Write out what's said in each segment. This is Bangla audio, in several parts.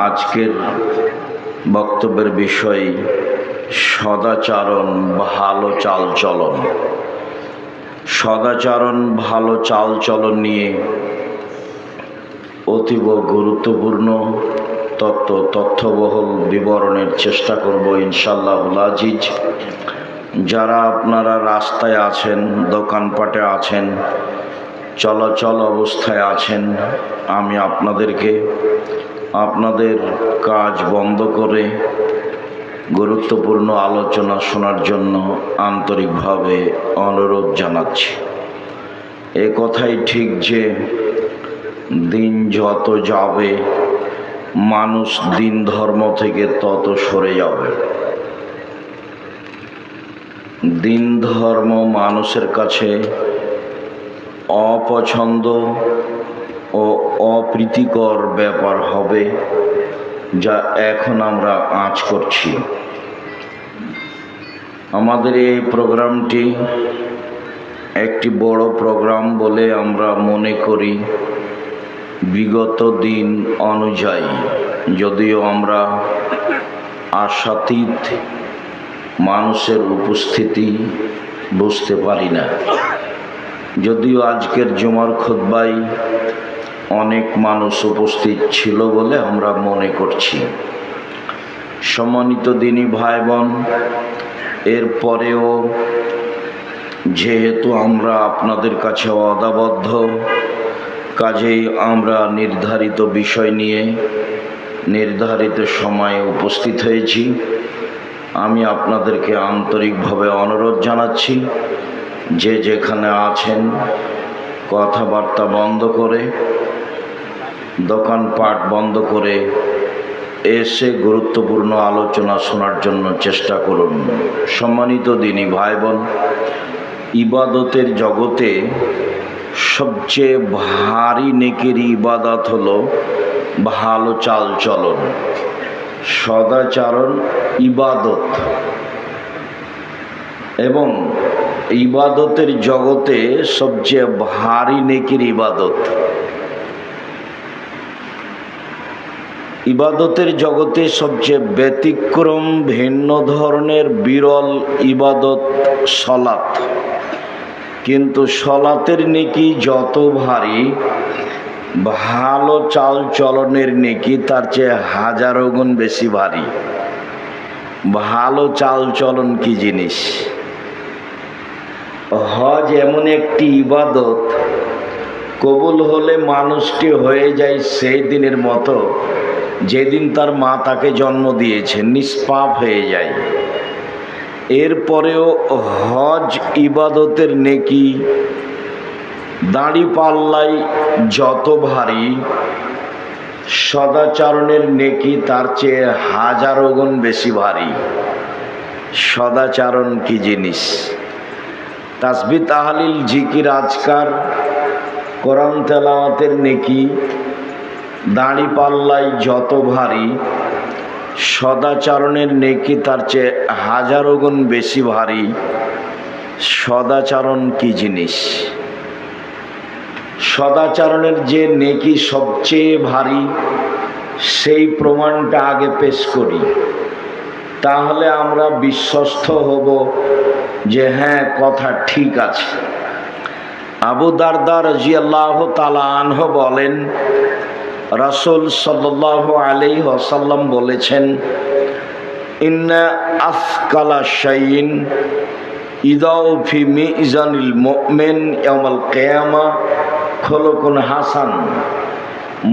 আজকের বক্তব্যের বিষয় সদাচরণ ভালো চালচলন। সদাচরণ ভালো চালচলন নিয়ে অতীব গুরুত্বপূর্ণ তথ্যবহুল বিবরণের চেষ্টা করব ইনশাআল্লাহুল আজিজ। যারা আপনারা রাস্তায় আছেন, দোকানপাটে আছেন, চলাচল অবস্থায় আছেন, আমি আপনাদেরকে আপনাদের কাজ বন্ধ করে গুরুত্বপূর্ণ আলোচনা শোনার জন্য আন্তরিকভাবে অনুরোধ জানাচ্ছি। এ কথাই ঠিক যে দিন যত যাবে মানুষ দিন ধর্ম থেকে তত সরে যাবে। দিন ধর্ম মানুষের কাছে অপছন্দ ও অপ্রীতিকর ব্যাপার হবে, যা এখন আমরা আঁচ করছি। আমাদের এই প্রোগ্রামটি একটি বড় প্রোগ্রাম বলে আমরা মনে করি বিগত দিন অনুযায়ী, যদিও আমরা আশাতীত মানুষের উপস্থিতি বুঝতে পারি না। যদিও আজকের জুমার খুতবায় অনেক মানুষ উপস্থিত ছিল বলে আমরা মনে করছি। সম্মানিত দিনী ভাই বোন, এরপরেও যেহেতু আমরা আপনাদের কাছে ওয়াদাবদ্ধ, কাজেই আমরা নির্ধারিত বিষয় নিয়ে নির্ধারিত সময়ে উপস্থিত হয়েছি। আমি আপনাদেরকে আন্তরিকভাবে অনুরোধ জানাচ্ছি, যে যেখানে আছেন কথাবার্তা বন্ধ করে, দোকানপাট বন্ধ করে এসে গুরুত্বপূর্ণ আলোচনা শোনার জন্য চেষ্টা করুন। সম্মানিত দিনী ভাই বোন, ইবাদতের জগতে সবচেয়ে ভারী নেকির ইবাদত হলো ভালো চালচলন। সদাচরণ ইবাদত, এবং ইবাদতের জগতে সবচেয়ে ভারী নেকির ইবাদত। ইবাদতের জগতে সবচেয়ে ব্যতিক্রম ভিন্ন ধরনের বিরল ইবাদত সলাত। কিন্তু সলাতের নেকি যত ভারী, ভালো চালচলনের নেকি তার চেয়ে হাজারো গুণ বেশি ভারী। ভালো চালচলন কি জিনিস? হজ এমন একটি ইবাদত, কবুল হলে মানুষটি হয়ে যায় সেই দিনের মতো যেদিন তার মা তাকে জন্ম দিয়েছে, নিষ্পাপ হয়ে যায়। এরপরেও হজ ইবাদতের নেকি দাড়ি পাল্লাই যত ভারী, সদাচরণের নেকি তার চেয়ে হাজারো গুণ বেশি ভারী। সদাচরণ কি জিনিস? তাসবিহ, তাহলিল, জিকির, আজকার, কোরআন তেলাওয়াতের নেকি দাড়ি পাল্লায় যত ভারী, সদাচরণের নেকি তার চেয়ে হাজারো গুণ বেশি ভারী। সদাচরণ কি জিনিস? সদাচরণের যে নেকি সবচেয়ে ভারী, সেই প্রমাণটা আগে পেশ করি, তাহলে আমরা বিশ্বস্ত হব যে হ্যাঁ, কথা ঠিক আছে। আবু দারদা রাদিয়াল্লাহু তাআলা আনহু বলেন, রাসূল সাল্লাল্লাহু আলাইহি ওয়াসাল্লাম বলেছেন, ইন্না আফকালা শাইইন ইদাউ ফি মিজানিল মুমিন ইয়াউমাল কিয়ামা খুলুকুন হাসান।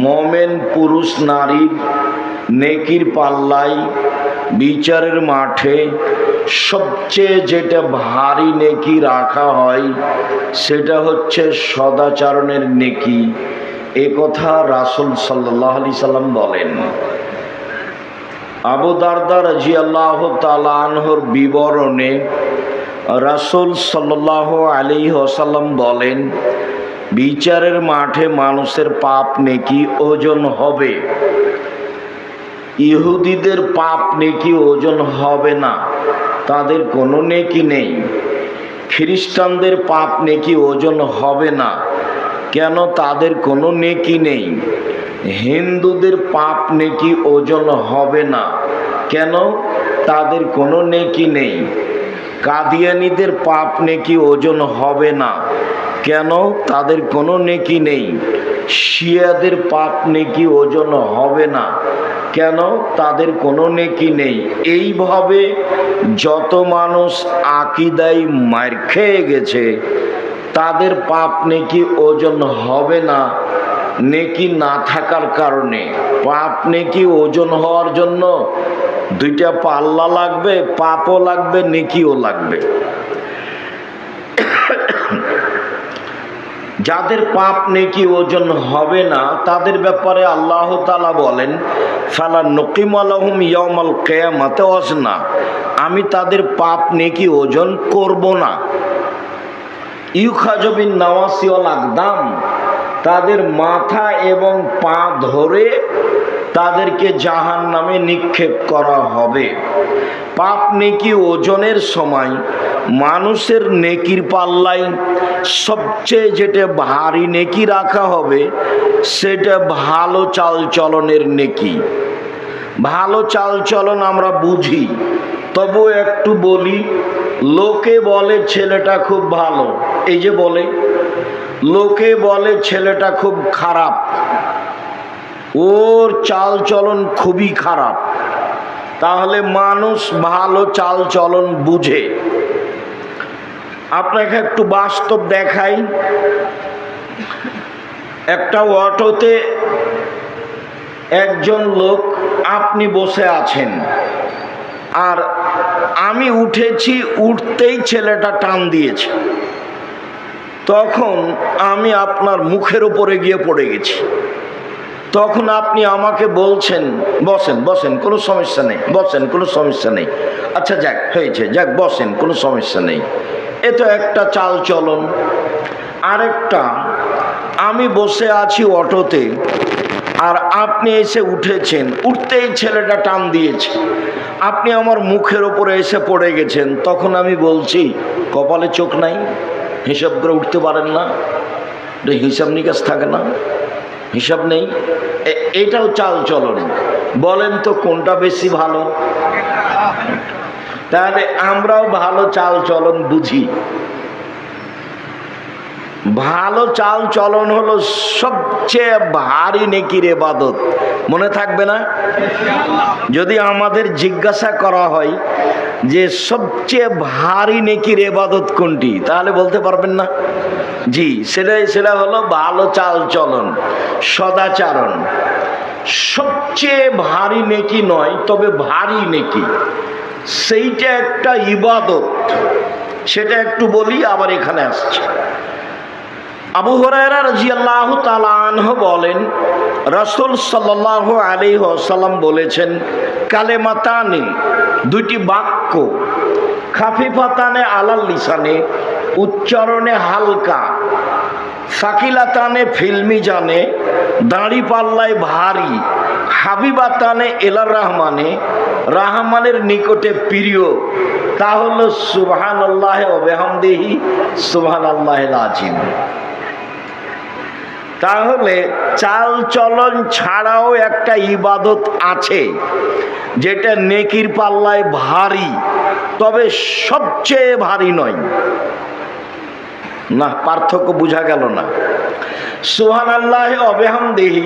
মুমিন পুরুষ নারীর নেকির পাল্লায় বিচারের মাঠে সবচেয়ে যেটা ভারী নেকি রাখা হয়, সেটা হচ্ছে সদাচরণের নেকি। এ কথা রাসূল সাল্লাল্লাহু আলাইহি সাল্লাম বলেন। আবু দারদা রাদিয়াল্লাহু তাআলা আনহুর বিবরণে রাসূল সাল্লাল্লাহু আলাইহি ওয়াসাল্লাম বলেন, বিচারের মাঠে মানুষের পাপ নেকি ওজন হবে। ইহুদিদের পাপ নেকি ওজন হবে না, তাদের কোনো নেকি নেই। খ্রিস্টানদের পাপ নেকি ওজন হবে না, কেন? তাদের কোনো নেকি নেই। হিন্দুদের পাপ নেকি ওজন হবে না। কেন? তাদের কোনো নেকি নেই। কাদিয়ানীদের পাপ নেকি ওজন হবে না। কেন? তাদের কোনো নেকি নেই। শিয়াদের পাপ নেকি ওজন হবে না। কেন? তাদের কোনো নেকি নেই। এইভাবে যত মানুষ আকীদায় মার খেয়ে গেছে তাদের পাপ নেকি ওজন হবে না। নেকি না থাকার কারণে। পাপ নেকি ওজন হওয়ার জন্য দুইটা পাল্লা লাগবে, পাপও লাগবে, নেকিও লাগবে। যাদের পাপ নেকি ওজন হবে না তাদের ব্যাপারে আল্লাহ তাআলা বলেন, ফালা নুকিমু লাহুম ইয়াউমাল কিয়ামাতি ওয়াজনা, আমি তাদের পাপ নেকি ওজন করব না। ইউখাযু বিন নাওয়াসি ওয়াল আকদাম, তাদের মাথা এবং পা ধরে তাদেরকে জাহান্নামে নিক্ষেপ করা হবে। পাপ নেকি ওজনের সময় মানুষের নেকির পাল্লায় সবচেয়ে যেটা ভারী নেকি রাখা হবে সেটা ভালো চালচলনের নেকি। ভালো চালচলন আমরা বুঝি, তবু একটু বলি। লোকে বলে ছেলেটা খুব ভালো, এই যে বলে, লোকে বলে ছেলেটা খুব খারাপ, ওর চালচলন খুবই খারাপ। তাহলে মানুষ ভালো চালচলন বুঝে। আপনাকে একটু বাস্তব দেখাই। একটা অটোতে একজন লোক, আপনি বসে আছেন আর আমি উঠেছি, উঠতেই ছেলেটা টান দিয়েছে। তখন আমি আপনার মুখের উপরে গিয়ে পড়ে গেছি। তখন আপনি আমাকে বলছেন বসেন বসেন, কোনো সমস্যা নেই, বসেন, কোনো সমস্যা নেই। আচ্ছা যাক, হয়েছে, যাক বসেন, কোনো সমস্যা নেই। এ তো একটা চাল চলন। আরেকটা, আমি বসে আছি অটোতে আর আপনি এসে উঠেছেন, উঠতেই ছেলেটা টান দিয়েছে, আপনি আমার মুখের ওপরে এসে পড়ে গেছেন। তখন আমি বলছি কপালে চোখ নাই, হিসাব করে উঠতে পারেন না, হিসাব নিকাশ থাকে না, হিসাব নেই। এটাও চাল চলন। বলেন তো কোনটা বেশি ভালো? তাহলে আমরাও ভালো চাল চলন বুঝি। ভালো চাল চলন হলো সবচেয়ে ভারী নেকির ইবাদত। মনে থাকবে না? যদি আমাদের জিজ্ঞাসা করা হয় যে সবচেয়ে ভারী নেকির ইবাদত কোনটি, তাহলে বলতে পারবেন না? জি, সেটা হলো ভালো চাল চলন, সদাচারণ। সবচেয়ে ভারী নেকি নয়, তবে ভারী নেকি, সেইটা একটা ইবাদত। সেটা একটু বলি, আবার এখানে আসছে। আবু হুরায়রা রাদিয়াল্লাহু তাআলা আনহু বলেন, রাসূল সাল্লাল্লাহু আলাইহি ওয়াসাল্লাম বলেছেন, কালেমাতানি, দুইটি বাক্য, খাফিফাতানে আলাল লিসানে, উচ্চারণে হালকা, সাকিলাতানে ফিল মিজানে, দাড়ি পাল্লায় ভারী, হাবিবাতানে এলার রহমানে, রহমানের নিকটে প্রিয়, তা হলো সুবহানাল্লাহি ওয়া বিহামদিহি সুবহানাল্লাহিল আযীম। তাহলে চাল চলন ছাড়াও একটা ইবাদত আছে যেটা নেকির পাল্লায় ভারী, তবে সবচেয়ে ভারী নয়। না, পার্থক্য বোঝা গেল না? সুবহানাল্লাহি ওয়া বিহামদিহি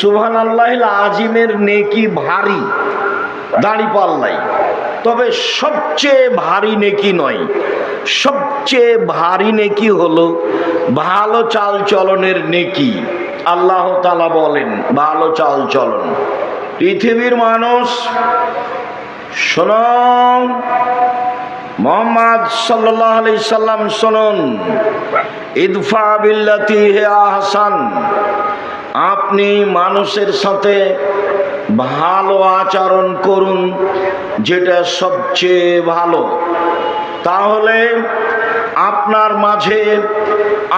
সুবহানাল্লাহিল আযীমের নেকি ভারী দাড়ি পাল্লায়, তবে সবচেয়ে ভারী নেকি নয়। সবচেয়ে ভারী নেকি হলো ভালো চাল চলনের নেকি। আল্লাহ তাআলা বলেন ভালো চাল চলন। পৃথিবীর মানুষ শুনুন, মুহাম্মদ সাল্লাল্লাহু আলাইহি সাল্লাম শুনুন, ইদফা বিল্লাতি হিয়া আহসান, আপনি মানুষের সাথে ভালো আচরণ করুন, যেটা সবচেয়ে ভালো। তাহলে আপনার মাঝে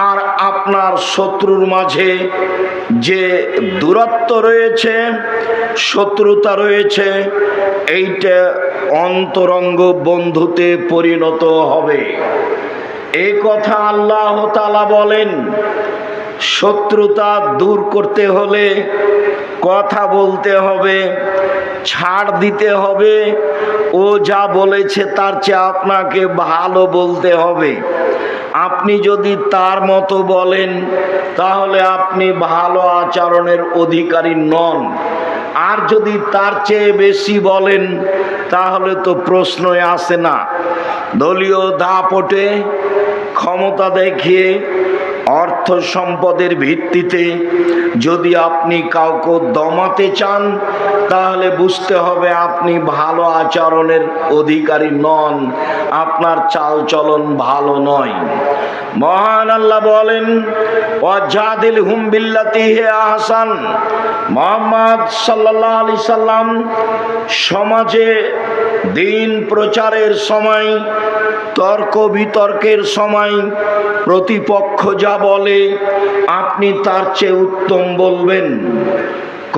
আর আপনার শত্রুর মাঝে যে দূরত্ব রয়েছে, শত্রুতা রয়েছে, এইটা অন্তরঙ্গ বন্ধুতে পরিণত হবে। এই কথা আল্লাহ তাআলা বলেন, শত্রুতা দূর করতে হলে কথা বলতে হবে, ছাড় দিতে হবে। ও যা বলেছে তার চেয়ে আপনাকে ভালো বলতে হবে। আপনি যদি তার মতো বলেন তাহলে আপনি ভালো আচরণের অধিকারী নন, আর যদি তার চেয়ে বেশি বলেন তাহলে তো প্রশ্নই আসে না। দলীয় দাপটে, ক্ষমতা দেখিয়ে, অর্থ সম্পদের ভিত্তিতে যদি আপনি কাউকে দমাতে চান তাহলে বুঝতে হবে আপনি ভালো আচরণের অধিকারী নন, আপনার চালচলন ভালো নয়। মহান আল্লাহ বলেন, ওয়াজাদিলহুম বিল্লাতি হিয়া আহসান। মুহাম্মদ সাল্লাল্লাহু আলাইহি সাল্লাম সমাজে দিন প্রচারের সময়, তর্ক বিতর্কের সময় প্রতিপক্ষ যা বলে আপনি তার চেয়ে উত্তম বলবেন।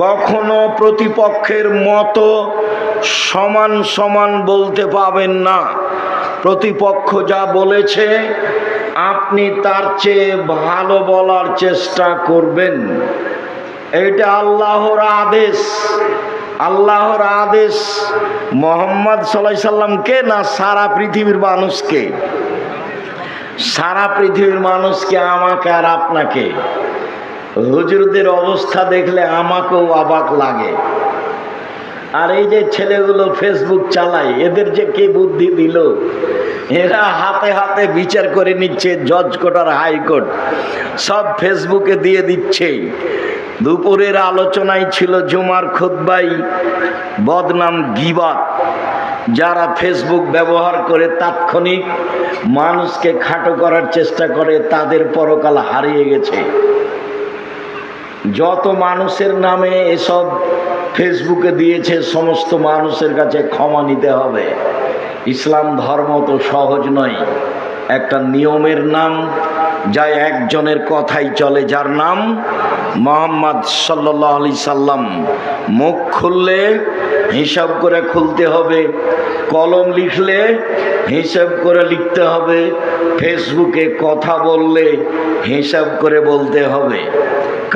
কখনো প্রতিপক্ষের মতো সমান সমান বলতে পাবেন না। প্রতিপক্ষ যা বলেছে আপনি তার চেয়ে ভালো বলার চেষ্টা করবেন। এটা আল্লাহর আদেশ। আল্লাহর আদেশ মুহাম্মদ সাল্লাল্লাহু আলাইহি সাল্লামকে না সারা পৃথিবীর মানুষকে? সারা পৃথিবীর মানুষকে, আমাকে আর আপনাকে। হুজুরদের অবস্থা দেখলে আমাকেও অবাক লাগে। আর এই যে ছেলেগুলো ফেসবুক চালায়, এদের যে কে বুদ্ধি দিল, এরা হাতে হাতে বিচার করে নিচ্ছে। জজ কোর্ট আর হাইকোর্ট সব ফেসবুকে দিয়ে দিচ্ছে। দুপুরের আলোচনায় ছিল জুমার খুতবাই বদনাম গীবত। যারা ফেসবুক ব্যবহার করে তাৎক্ষণিক মানুষকে খাটো করার চেষ্টা করে তাদের পরকাল হারিয়ে গেছে। যত মানুষের নামে এসব ফেসবুকে দিয়েছে সমস্ত মানুষের কাছে ক্ষমা নিতে হবে। ইসলাম ধর্ম তো সহজ নয়। একটা নিয়মের নাম, যা একজনের কথাই চলে, যার নাম মুহাম্মদ সাল্লাল্লাহু আলাইহি সাল্লাম। মুখ খুললে হিসাব করে খুলতে হবে, কলম লিখলে হিসাব করে লিখতে হবে, ফেসবুকে কথা বললে হিসাব করে বলতে হবে।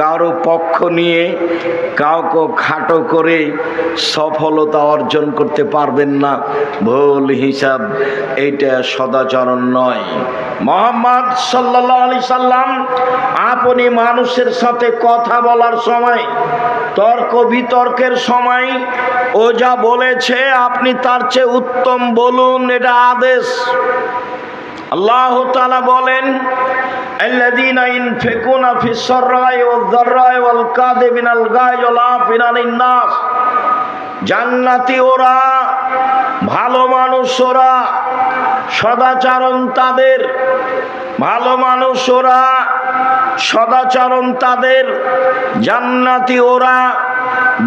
কারো পক্ষ নিয়ে কাউকে খাটো করে সফলতা অর্জন করতে পারবেন না। ভুল হিসাব, এইটা সদাচরণ নয়। মুহাম্মদ সাল্লাল্লাহু আলাইহি সাল্লাম আপনি মানুষের সাথে কথা বলার সময়, তর্ক বিতর্কের সময় ও যা বলেছে আপনি তার চেয়ে উত্তম বলুন, এটা আদেশ। আল্লাহ তাআলা বলেন, আল্লাযীনা ইনফিকুনা ফিস সাররাই ওয়াজ যাররাই ওয়াল কাযিমিনাল গায়জ ওয়াল আফিনা আনিন নাস। জান্নাতি ওরা, ভালো মানুষ ওরা, সদাচরণ তাদের। ভালো মানুষ ওরা, সদাচরণ তাদের। জান্নাতি ওরা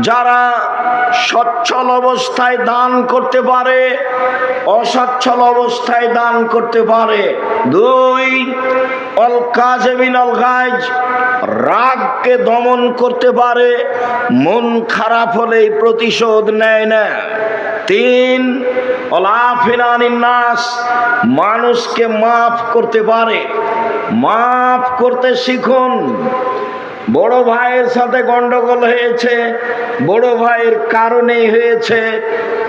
যারা সচ্ছল অবস্থায় দান করতে পারে, অসচ্ছল অবস্থায় দান করতে পারে। 2, অল কাযিমিনাল গায়জ, রাগকে দমন করতে পারে, মন খারাপ হলেই প্রতিশোধ নেয় না। 3, অল আফিনা আনিন নাস, মানুষকে মাফ করতে পারে। মাফ করতে শিখুন। বড় ভাইয়ের সাথে গন্ডগোল হয়েছে, বড় ভাইয়ের কারণেই হয়েছে,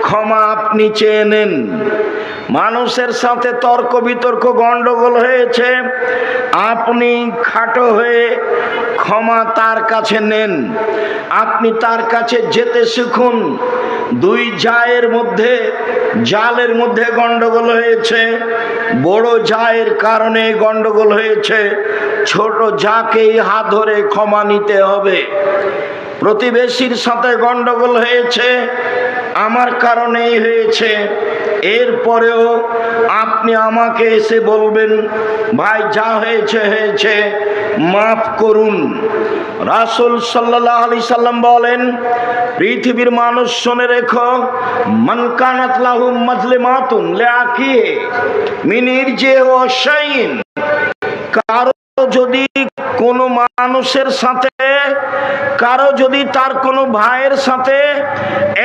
ক্ষমা আপনি চেয়ে নেন। মানুষের সাথে তর্ক বিতর্ক গন্ডগোল হয়েছে, আপনি খাটো হয়ে ক্ষমা তার কাছে নেন। আপনি তার কাছে যেতে শিখুন। 2 জায়ের মধ্যে, জালের মধ্যে গন্ডগোল হয়েছে, বড় জায়ের কারণে গন্ডগোল হয়েছে, ছোট জাকেই হাত ধরে ক্ষমা নিতে হবে। প্রতিবেশীর সাথে গন্ডগোল হয়েছে, আমার কারণেই হয়েছে, এরপরেও আপনি আমাকে এসে বলবেন, ভাই যা হয়েছে হয়েছে, মাফ করুন। রাসূল সাল্লাল্লাহু আলাইহি সাল্লাম বলেন, পৃথিবীর মানুষ শুনে রেখো, মান কানাত লাহু মাজলিমাতুন লিআখিহি মিন ইরজিহি ওয়া শাইইন। কারো যদি কোনো মানুষের সাথে, কারো যদি তার কোনো ভাইয়ের সাথে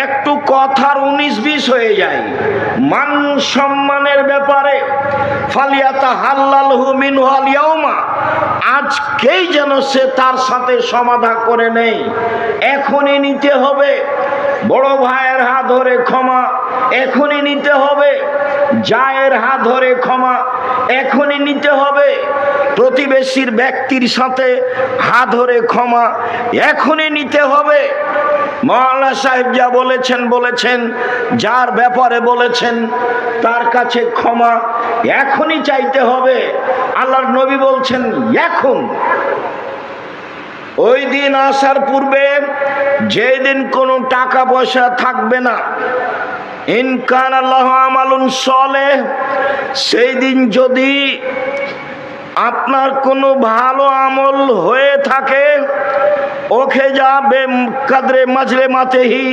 একটু কথার 19-20 হয়ে যায় মান সম্মানের ব্যাপারে, ফালিয়াতা হাল্লালহু মিনহু আল ইয়াউমা, আজকেই যেন সে তার সাথে সমাধান করে নেই, এখনই নিতে হবে। বড় ভাইয়ের হাত ধরে ক্ষমা এখনই নিতে হবে, জায়ের হাত ধরে ক্ষমা এখনই নিতে হবে, প্রতিবেশীর ব্যক্তির সাথে হাত ধরে ক্ষমা এখনই নিতে হবে। মাওলানা সাহেব যা বলেছেন, যার ব্যাপারে বলেছেন তার কাছে ক্ষমা এখনই চাইতে হবে। আল্লাহর নবী বলছেন এখন। ওই দিন আসার পূর্বে, যেদিন কোনো টাকা পয়সা থাকবে না, ইন কানা লাহু আমালুন সালেহ, সেই দিন যদি আপনার কোনো ভালো আমল হয়ে থাকে, ওকে যাবে কাদরে মাজলে মাতেহি,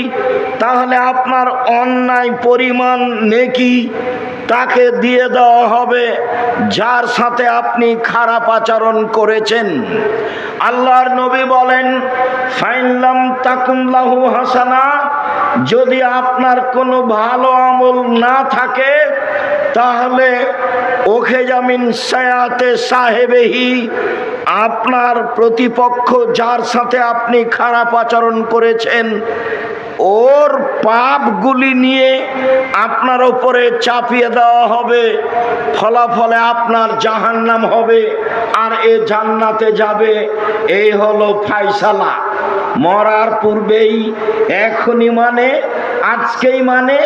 তাহলে আপনার অন্যায় পরিমাণ নেকি তাকে দিয়ে দেওয়া হবে যার সাথে আপনি খারাপ আচরণ করেছেন। আল্লাহর নবী বলেন, ফাইনলাম তাকুন লাহু হাসানা, যদি আপনার কোনো ভালো আমল না থাকে, তাহলে ওকে জামিন সায়াতে সাহেবেহি, আপনার প্রতিপক্ষ যার সাথে আপনি খারাপ আচরণ করেছেন ওর পাপগুলি নিয়ে আপনার উপরে চাপিয়ে দেওয়া হবে, ফলাফলে আপনার জাহান্নাম হবে আর এ জান্নাতে যাবে। এই হলো ফায়সালা। মরার পূর্বেই, এখনই মানে আজকেই, মানে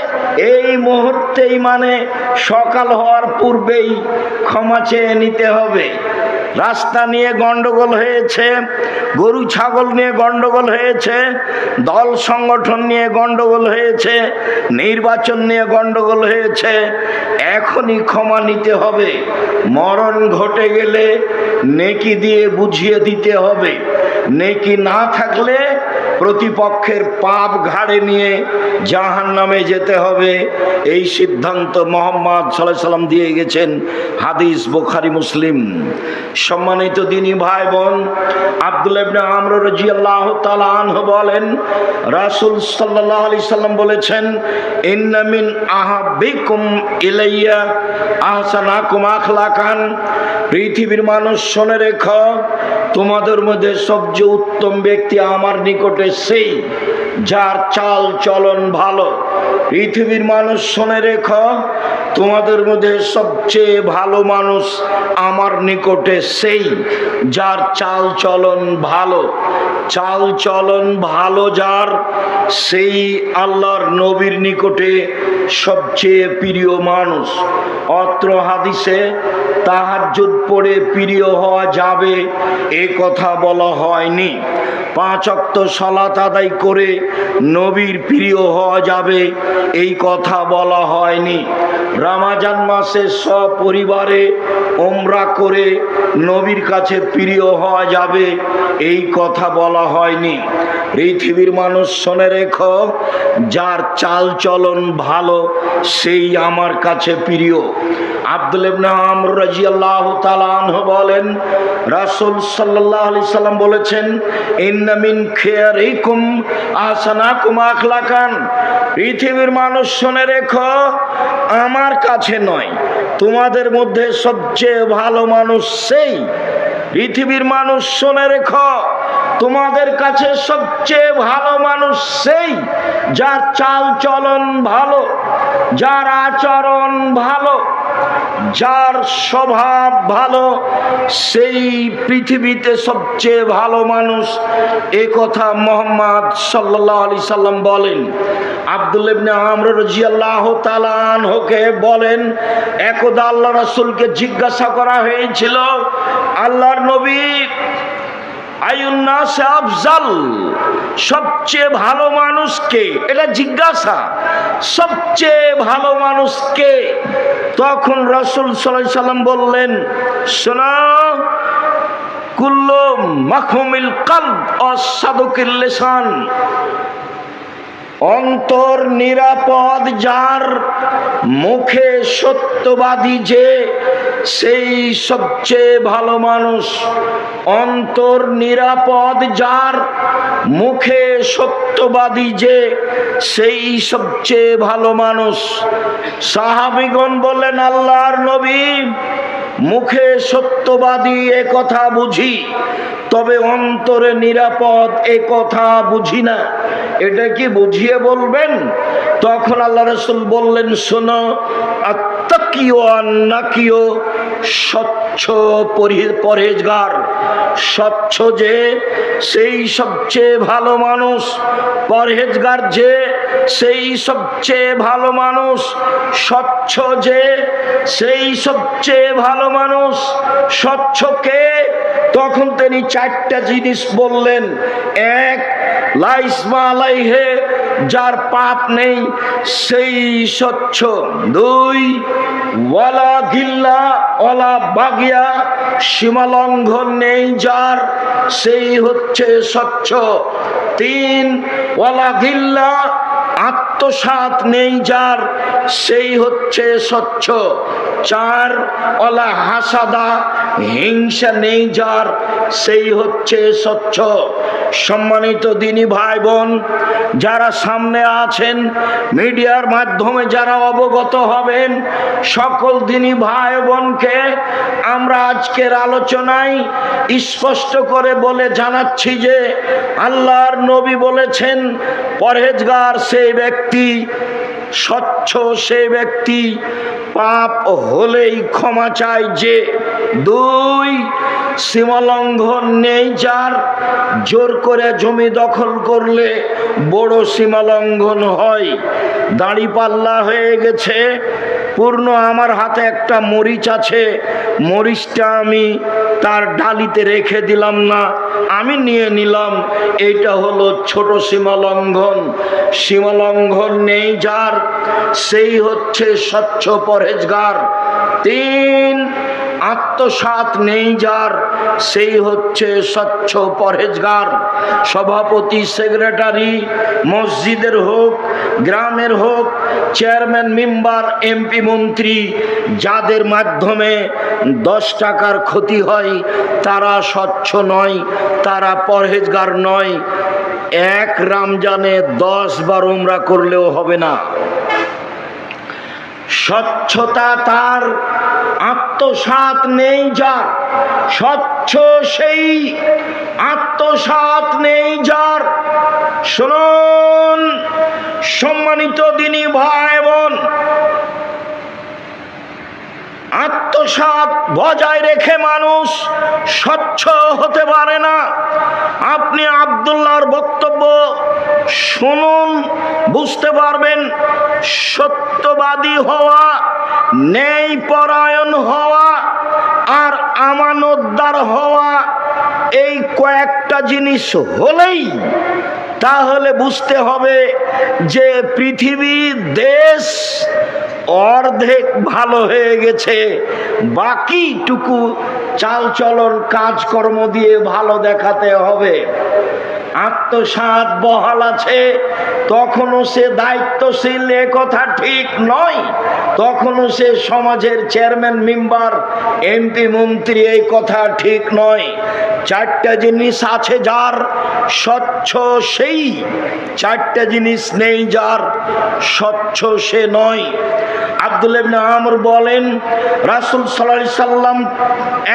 এই মুহূর্তেই, মানে সকাল হওয়ার পূর্বেই ক্ষমা চেয়ে নিতে হবে। রাস্তা নিয়ে গন্ডগোল হয়েছে, গরু ছাগল নিয়ে গন্ডগোল হয়েছে, দল সংগঠন নিয়ে গন্ডগোল হয়েছে, নির্বাচন নিয়ে গন্ডগোল হয়েছে, এখনই ক্ষমা নিতে হবে। মরণ ঘটে গেলে নেকি দিয়ে বুঝিয়ে দিতে হবে, নেকি না থাকলে প্রতিপক্ষের পাপ ঘাড়ে নিয়ে জাহান্নামে যেতে হবে। এই সিদ্ধান্ত মুহাম্মদ সাল্লাল্লাহু আলাইহি সাল্লাম দিয়ে গেছেন, হাদিস বুখারী মুসলিম। সম্মানিত দিনী ভাই বোন, আব্দুল্লাহ ইবনে আমর রাদিয়াল্লাহু তাআলা আনহু বলেন, রাসূল সাল্লাল্লাহু আলাইহি সাল্লাম বলেছেন, ইন্না মিন আহাব্বিকুম ইলাইয়া আহসানাকুম আখলাকান, পৃথিবীর মানুষ শুনে রেখো, তোমাদের মধ্যে সবচেয়ে উত্তম ব্যক্তি আমার নিকটে সেই যার চাল চলন ভালো। পৃথিবীর মানুষ শুনে রেখো, তোমাদের মধ্যে সবচেয়ে ভালো মানুষ আমার নিকটে সেই যার চাল চলন ভালো। চাল চলন ভালো যার, সেই আল্লাহর নবীর নিকটে সবচেয়ে প্রিয় মানুষ। অত্র হাদিসে তাহাজ্জুদ পড়ে প্রিয় হওয়া যাবে এ কথা বলা হয়নি। 5 ওয়াক্ত সালাত আদায় করে নবীর প্রিয় হওয়া যাবে এই কথা বলা হয়নি। রমজান মাসে সপরিবারে উমরা করে নবীর কাছে প্রিয় হওয়া যাবে এই কথা বলা হয়নি। পৃথিবীর মানুষ শুনে রেখো, যার চাল চলন ভালো সেই আমার কাছে প্রিয়। আব্দুল্লাহ ইবনে আমর রাদিয়াল্লাহু তাআলা আনহু বলেন, রাসূল সাল্লাল্লাহু আলাইহি সাল্লাম বলেছেন, ইন্না মিন খিয়ারিকুম আহসানাকুম আখলাকান, পৃথিবীর মানুষ শুনে রেখো, আমার কাছে নয়, তোমাদের মধ্যে সবচেয়ে ভালো মানুষ সেই। পৃথিবীর মানুষ শুনে রেখো, তোমাদের কাছে সবচেয়ে ভালো মানুষ সেই যার চাল চলন ভালো, যার আচরণ ভালো, যার স্বভাব ভালো, সেই পৃথিবীতে সবচেয়ে ভালো মানুষ। এ কথা মুহাম্মদ সাল্লাল্লাহু আলাইহি সাল্লাম বলেন। আব্দুল্লাহ ইবনে আমর রাদিয়াল্লাহু তাআলা আনহুকে বলেন, একদা আল্লাহ রাসূলকে জিজ্ঞাসা করা হয়েছিল, আল্লাহর নবী, আইয়ুন নাস আফজাল, সবচেয়ে ভালো মানুষ কে? এটা জিজ্ঞাসা, সবচেয়ে ভালো মানুষ কে? তখন রাসূল সাল্লাল্লাহু আলাইহি সাল্লাম বললেন, শোনো, কুল্লু মাখমুমিল কলব ওয়াসাদুকিল লিসান, অন্তর নিরাপদ যার, মুখে সত্যবাদী যে সেই সবচেয়ে ভালো মানুষ। অন্তর নিরাপদ যার, মুখে সত্যবাদী যে সেই সবচেয়ে ভালো মানুষ। সাহাবীগণ বললেন, আল্লাহর নবী, মুখে সত্যবাদী এ কথা বুঝি, তবে অন্তরে নিরাপদ এ কথা বুঝি না, এটা কি বুঝিয়ে বলবেন? তখন আল্লাহ রাসূল বললেন, শোনো, আত্তাকিও আন্নাকিও, স্বচ্ছ পরহেজগার, স্বচ্ছ যে সেই সবচেয়ে ভালো মানুষ, পরহেজগার যে সেই সবচেয়ে ভালো মানুষ, স্বচ্ছ যে সেই সবচেয়ে ভালো মানুষ। স্বচ্ছকে তখন তিনি চারটা জিনিস বললেন। এক, লাইসমা আলাইহে, যার পাপ নেই সেই স্বচ্ছ। দুই, ওয়ালা গিল্লা ওয়ালা বাগিয়া, সীমালঙ্ঘন নেই যার সেই হচ্ছে স্বচ্ছ। তিন, ওয়ালা গিল্লা, আত্মসাৎ নেই যার সেই হচ্ছে স্বচ্ছ। চার, ওয়ালা হাসাদা, হিংসা নেই যার সেই হচ্ছে স্বচ্ছ। সম্মানিত দিনী ভাই বোন, যারা সামনে আছেন, মিডিয়ার মাধ্যমে যারা অবগত হবেন, সকল দিনী ভাই বোনকে আমরা আজকের আলোচনায় স্পষ্ট করে বলে জানাচ্ছি যে আল্লাহর নবী বলেছেন, পরহেজগার সেই ব্যক্তি, স্বচ্ছ সেই ব্যক্তি, পাপ হলেই ক্ষমা চায় যে। দুই, সীমালঙ্ঘন নেই যার, জোর করে জমি দখল করলে বড় সীমালঙ্ঘন হয়। দাঁড়িপাল্লা হয়ে গেছে পূর্ণ, আমার হাতে একটা মরিচ আছে, মরিচটা আমি তার ডালিতে রেখে দিলাম না, আমি নিয়ে নিলাম, এইটা হলো ছোট সীমালঙ্ঘন। সীমালঙ্ঘন নেই যার সেই হচ্ছে স্বচ্ছ পরহেজগার। তিন, আত্মসাৎ নেই যার সেই হচ্ছে স্বচ্ছ পরহেজগার। সভাপতি, সেক্রেটারি, মসজিদের হোক, গ্রামের হোক, চেয়ারম্যান, মেম্বার, এমপি, মন্ত্রী, যাদের মাধ্যমে 10 টাকার ক্ষতি হয় তারা স্বচ্ছ নয়, তারা পরহেজগার নয়। এক রমজানে 10 বার উমরা করলেও হবে না। স্বচ্ছতা তার, আত্মসাৎ নেই যার, স্বচ্ছ সেই, আত্মসাৎ নেই যার। শুনুন সম্মানিত দিনী ভাই বোন, আত্মসাৎ বজায় রেখে মানুষ স্বচ্ছ হতে পারে না। আপনি আব্দুল্লাহর বক্তব্য শুনুন, বুঝতে পারবেন। সত্যবাদী হওয়া, ন্যায় পরায়ণ হওয়া আর আমানতদার হওয়া, এই কয়েকটা জিনিস হলেই তাহলে বুঝতে হবে যে পৃথিবীর দেশ অর্ধেক ভালো হয়ে গেছে, বাকিটুকু চালচলন কাজকর্ম দিয়ে ভালো দেখাতে হবে। আত্মসাৎ বহাল আছে, তখনও সে দায়িত্বশীল, এ কথা ঠিক নয়। তখনও সে সমাজের চেয়ারম্যান, মেম্বার, এমপি, মন্ত্রী, এই কথা ঠিক নয়। চারটা জিনিস আছে যার, স্বচ্ছ সেই। চারটা জিনিস নেই যার, স্বচ্ছ সে নয়। আব্দুল্লাহ ইবনে আমর বলেন, রাসূল সাল্লাল্লাহু আলাইহি সাল্লাম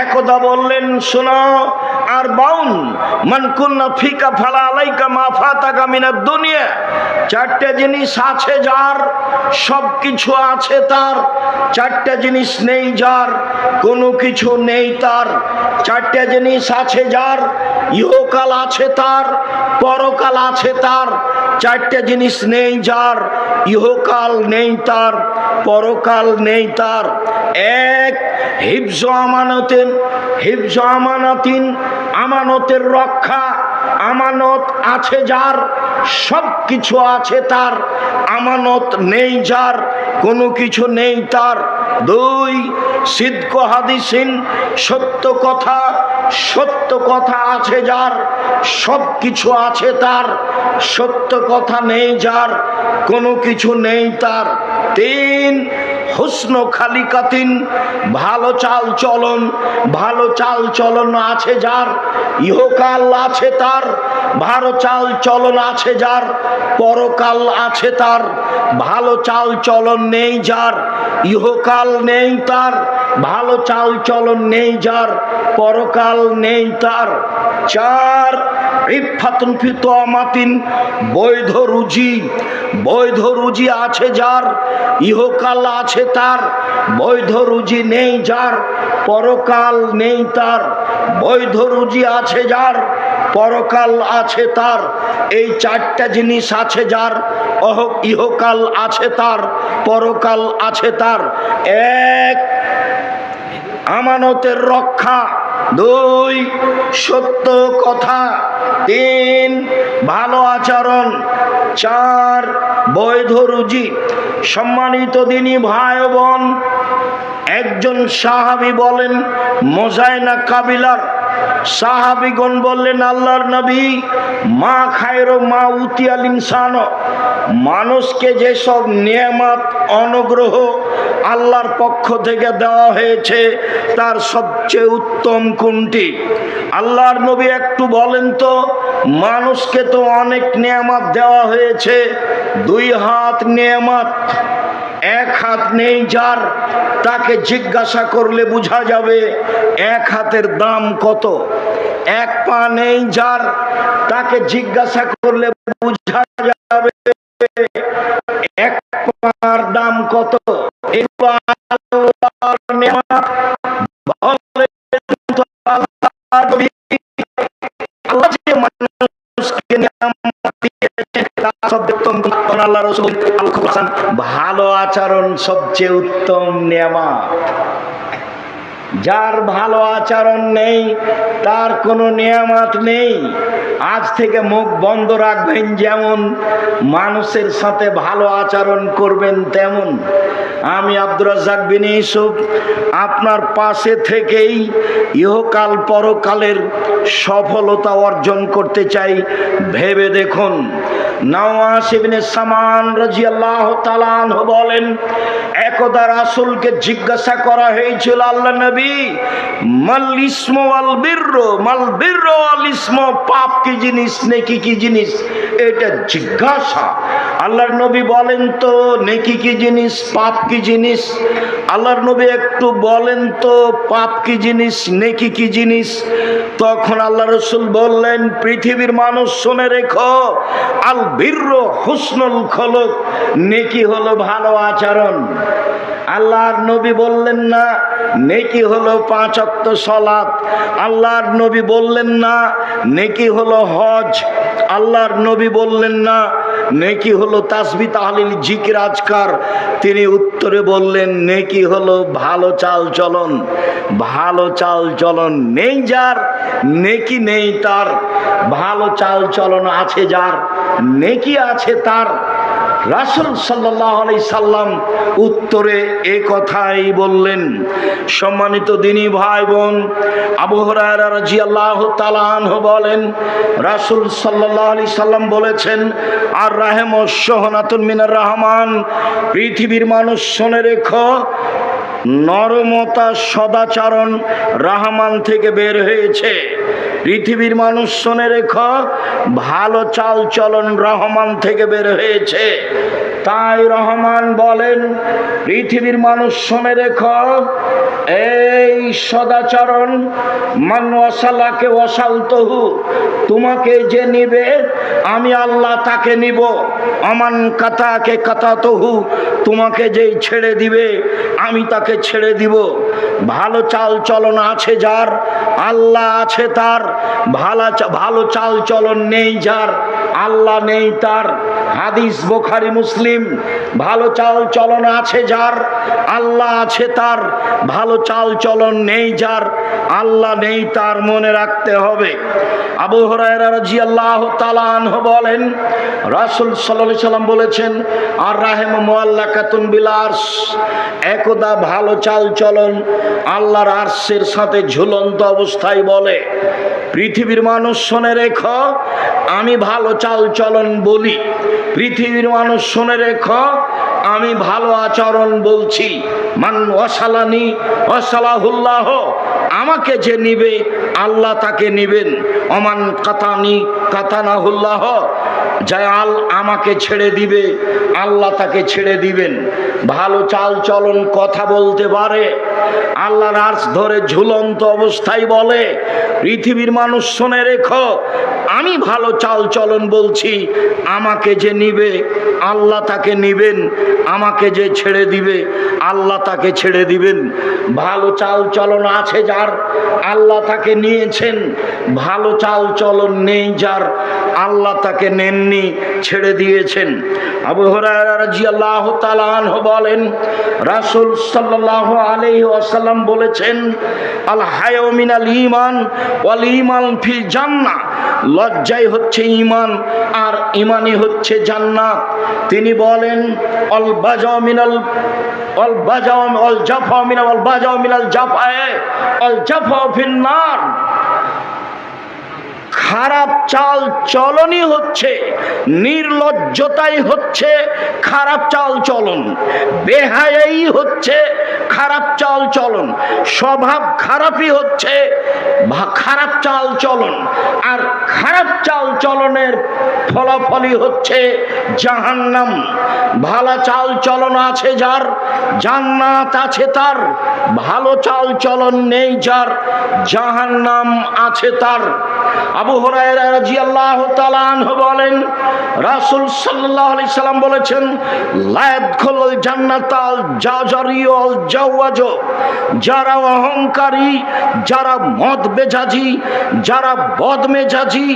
একদা বললেন, শোনো, আর বাউন মান কুন্না ফিকা ফালা আলাইকা মা ফাতাকা মিনাদ দুনিয়া। চারটা জিনিস আছে যার, সব কিছু আছে তার। চারটা জিনিস নেই যার, কোনো কিছু নেই তার। চারটা জিনিস আছে যার, ইহকাল আছে তার, পরকাল আছে তার। চারটা জিনিস নেই যার, ইহকাল নেই তার, পরকাল নেই তার। এক, হিফজ আমানতেন, হিফজ আমানাতিন, আমানতের রক্ষা। আমানত আছে যার, সব কিছু আছে তার। আমানত নেই যার, কোনো কিছু নেই তার। দুই, সিদক হাদিসিন, সত্য কথা সত্য কথা আছে যার, সব কিছু আছে তার, সত্য কথা নেই যার, কোনো কিছু নেই তার। 3 হুসন খালিকাতিন, ভালো চাল চলন, ভালো চাল চলন আছে যার, ইহকাল আছে তার, ভালো চাল চলন আছে যার, পরকাল আছে তার। ভালো চাল চলন নেই যার, ইহকাল নেই তার, ভালো চাল চলন নেই যার, পরকাল নেই তার। 4 ইফাতুন ফি তামাতিন, বৈধ রুজি, বৈধ রুজি আছে যার, ইহকাল আছে তার, বৈধ রুজি নেই যার, পরকাল নেই তার। বৈধ রুজি আছে যার, পরকাল আছে তার। এই 4টা জিনিস আছে যার, ইহকাল আছে তার, পরকাল আছে তার। 1 আমানতের রক্ষা, 2 সত্য কথা, 3 ভালো আচরণ, 4 বৈধ রুজি। সম্মানিত দিনী ভাই বোন, একজন সাহাবী বলেন, মোজাইনা কাবিলার সাহাবীগণ বললেন, আল্লাহর নবী, মা খায়রু মা উতিয়াল ইনসান, মানুষকে যেসব নিয়ামত অনুগ্রহ আল্লাহর পক্ষ থেকে দেওয়া হয়েছে তার সবচেয়ে উত্তম কোনটি? আল্লাহর নবী একটু বলেন তো, মানুষকে তো অনেক নিয়ামত দেওয়া হয়েছে, 2 হাত নিয়ামত, 1 হাত নেই যার, তাকে জিজ্ঞাসা করলে বোঝা যাবে 1 হাতের দাম কত। 1 পা নেই যার, তাকে জিজ্ঞাসা করলে বোঝা যাবে 1 পার দাম কত। ভালো আচরণ সবচেয়ে উত্তম নিয়ামত। যার ভালো আচরণ নেই তার কোনো নিয়ামত নেই। আজ থেকে মুখ বন্ধ রাখবেন, যেমন মানুষের সাথে ভালো আচরণ করবেন তেমন। আমি আব্দুর রাজ্জাক বিন ইউসুফ আপনার পাশে থেকেই ইহকাল পরকালের সফলতা অর্জন করতে চাই। ভেবে দেখুন, নওয়াস ইবনে সামান রাদিয়াল্লাহু তাআলা আনহু বলেন, একদা রাসূলকে জিজ্ঞাসা করা হয়েছিল, আল্লাহ নবী, মাল ইসমু ওয়াল বিররু, মাল বিররু ওয়াল ইসমু, পাপ কি জিনিস, নেকি কি জিনিস, এটা জিজ্ঞাসা। আল্লাহর নবী বলেন তো, নেকি কি জিনিস, পাপ কি জিনিস? আল্লাহর নবী একটু বলেন তো, পাপ কি জিনিস, নেকি কি জিনিস? তখন আল্লাহ রাসূল বললেন, পৃথিবীর মানুষ শুনে রেখো, আল বিররু হুসনুল খুলুক, নেকি হলো ভালো আচরণ। আল্লাহর নবী বললেন না নেকি হলো 5 ওয়াক্ত সালাত। আল্লাহর নবী বললেন না নেকি হলো হজ। আল্লাহর নবী বললেন না নেকি হলো তাসবিহ তাহলিল জিকির আজকার। তিনি উত্তরে বললেন, নেকি হলো ভালো চাল চলন। ভালো চাল চলন নেই যার, নেকি নেই তার। ভালো চাল চলন আছে যার, নেকি আছে তার। রাসূল সাল্লাল্লাহু আলাইহি সাল্লাম উত্তরে এই কথাই বললেন। সম্মানিত দিনী ভাই বোন, আবু হুরায়রা রাদিয়াল্লাহু তাআলা আনহু বলেন, রাসূল সাল্লাল্লাহু আলাইহি সাল্লাম বলেছেন, আর রাহমু শুহনাতুন মিনার রহমান, পৃথিবীর মানুষ শুনে রেখো, নরমতা সদাচরণ রহমান থেকে বের হয়েছে। পৃথিবীর মানুষ শুনে রেখো, ভালো চাল চলন রহমান থেকে বের হয়েছে। তাই রহমান বলেন, পৃথিবীর মানুষ শুনে রেখো, এই সদাচরণ, মান ওয়াসালাকে ওয়াসালতহু, তোমাকে যে নিবে আমি আল্লাহ তাকে নিব। আমান কাতাকে কাতাতহু, তোমাকে যেই ছেড়ে দিবে আমি তাকে ছেড়ে দিব। ভালো চাল চলন আছে যার, আল্লাহ আছে তার। ভালো চাল চলন নেই যার, আল্লাহ নেই তার। হাদিস বুখারী মুসলিম। ভালো চাল চলন আছে যার, আল্লাহ আছে তার। ভালো চাল চলন নেই যার, আল্লাহ নেই তার মনে রাখতে হবে। আবু হুরায়রা রাদিয়াল্লাহু তাআলা আনহু বলেন, রাসূল সাল্লাল্লাহু আলাইহি সাল্লাম বলেছেন, আর রাহিমু মুআল্লাকাতুন বিল আরশ, একদা ভালো চাল চলন আল্লাহর আরশের সাথে ঝুলন্ত অবস্থায় বলে, পৃথিবীর মানুষ শুনে রেখো, আমি ভালো চাল চলন বলি, পৃথিবীর মানুষ শুনে রেখো, আমি ভালো আচরণ বলছি। মান ওয়াসালানি ওয়াসালাহুল্লাহ, আমাকে যে নিবে আল্লাহ তাকে নিবেন। অমান কাতানি কাতানাহুল্লাহ, যায়াল আমাকে ছেড়ে দিবে আল্লাহ তাকে ছেড়ে দিবেন। ভালো চাল চলন কথা বলতে পারে, আল্লাহর আরশ ধরে ঝুলন্ত অবস্থায় বলে, পৃথিবীর মানুষ শুনে রেখো, আমি ভালো চাল চলন বলছি, আমাকে যে নিবে আল্লাহ তাকে নিবেন, আমাকে যে ছেড়ে দিবে আল্লাহ তাকে ছেড়ে দিবেন। ভালো চাল চলন আছে যার, আল্লাহ তাকে নিয়েছেন। ভালো চাল চলন নেই যার, আল্লাহ তাকে নেননি, ছেড়ে দিয়েছেন। আবু হুরায়রা রাদিয়াল্লাহু তাআলা আনহু বলেন, রাসূল সাল্লাল্লাহু আলাইহি ওয়াসাল্লাম বলেছেন, আল হায়াউ মিনাল ঈমান ওয়াল ঈমান ফিল জান্নাহ, লজ্জাই হচ্ছে ঈমান আর ঈমানই হচ্ছে জান্নাত। তিনি বলেন, আল বাজাউ মিনাল আল বাজাউ আল জাফা মিনাল আল বাজাউ মিনাল জাফায়ে আল জাফা ফিন নার, খারাপ চাল চলনই হচ্ছে, নির্লজ্জতাই হচ্ছে খারাপ চাল চলন, বেহায়াই হচ্ছে খারাপ চাল চলন, স্বভাব খারাপই হচ্ছে খারাপ চাল চলন। আর খারাপ চাল চলনের ফলাফলই হচ্ছে জাহান্নাম। ভালো চাল চলন আছে যার, জান্নাত আছে তার। ভালো চাল চলন নেই যার, জাহান্নাম আছে তার। আবু হুরায়রা রাদিয়াল্লাহু তাআলা আনহু বলেন, রাসূল সাল্লাল্লাহু আলাইহি সাল্লাম বলেছেন, লা ইয়াদখুলুল জান্নাতাল জাজারিউল জাওয়াজ, যারা অহংকারী, যারা মদ মেজাজি, যারা বদ মেজাজি,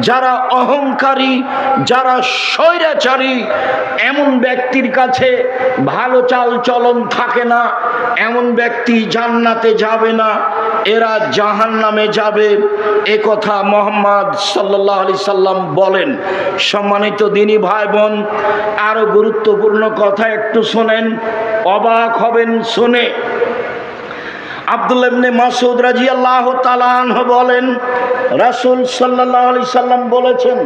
যারা অহংকারী, যারা স্বৈরাচারী, এমন ব্যক্তির কাছে ভালো চাল চলন থাকে না, এমন ব্যক্তি জান্নাতে যাবে না, এরা জাহান্নামে যাবে। এ কথা মুহাম্মদ সাল্লাল্লাহু আলাইহি সাল্লাম বলেন। সম্মানিত দিনী ভাই বোন, আরো গুরুত্বপূর্ণ কথা একটু শোনেন, অবাক হবেন শুনে। আব্দুল্লাহ ইবনে মাসউদ রাদিয়াল্লাহু তাআলা আনহু বলেন, রাসূল সাল্লাল্লাহু আলাইহি সাল্লাম বলেছেন,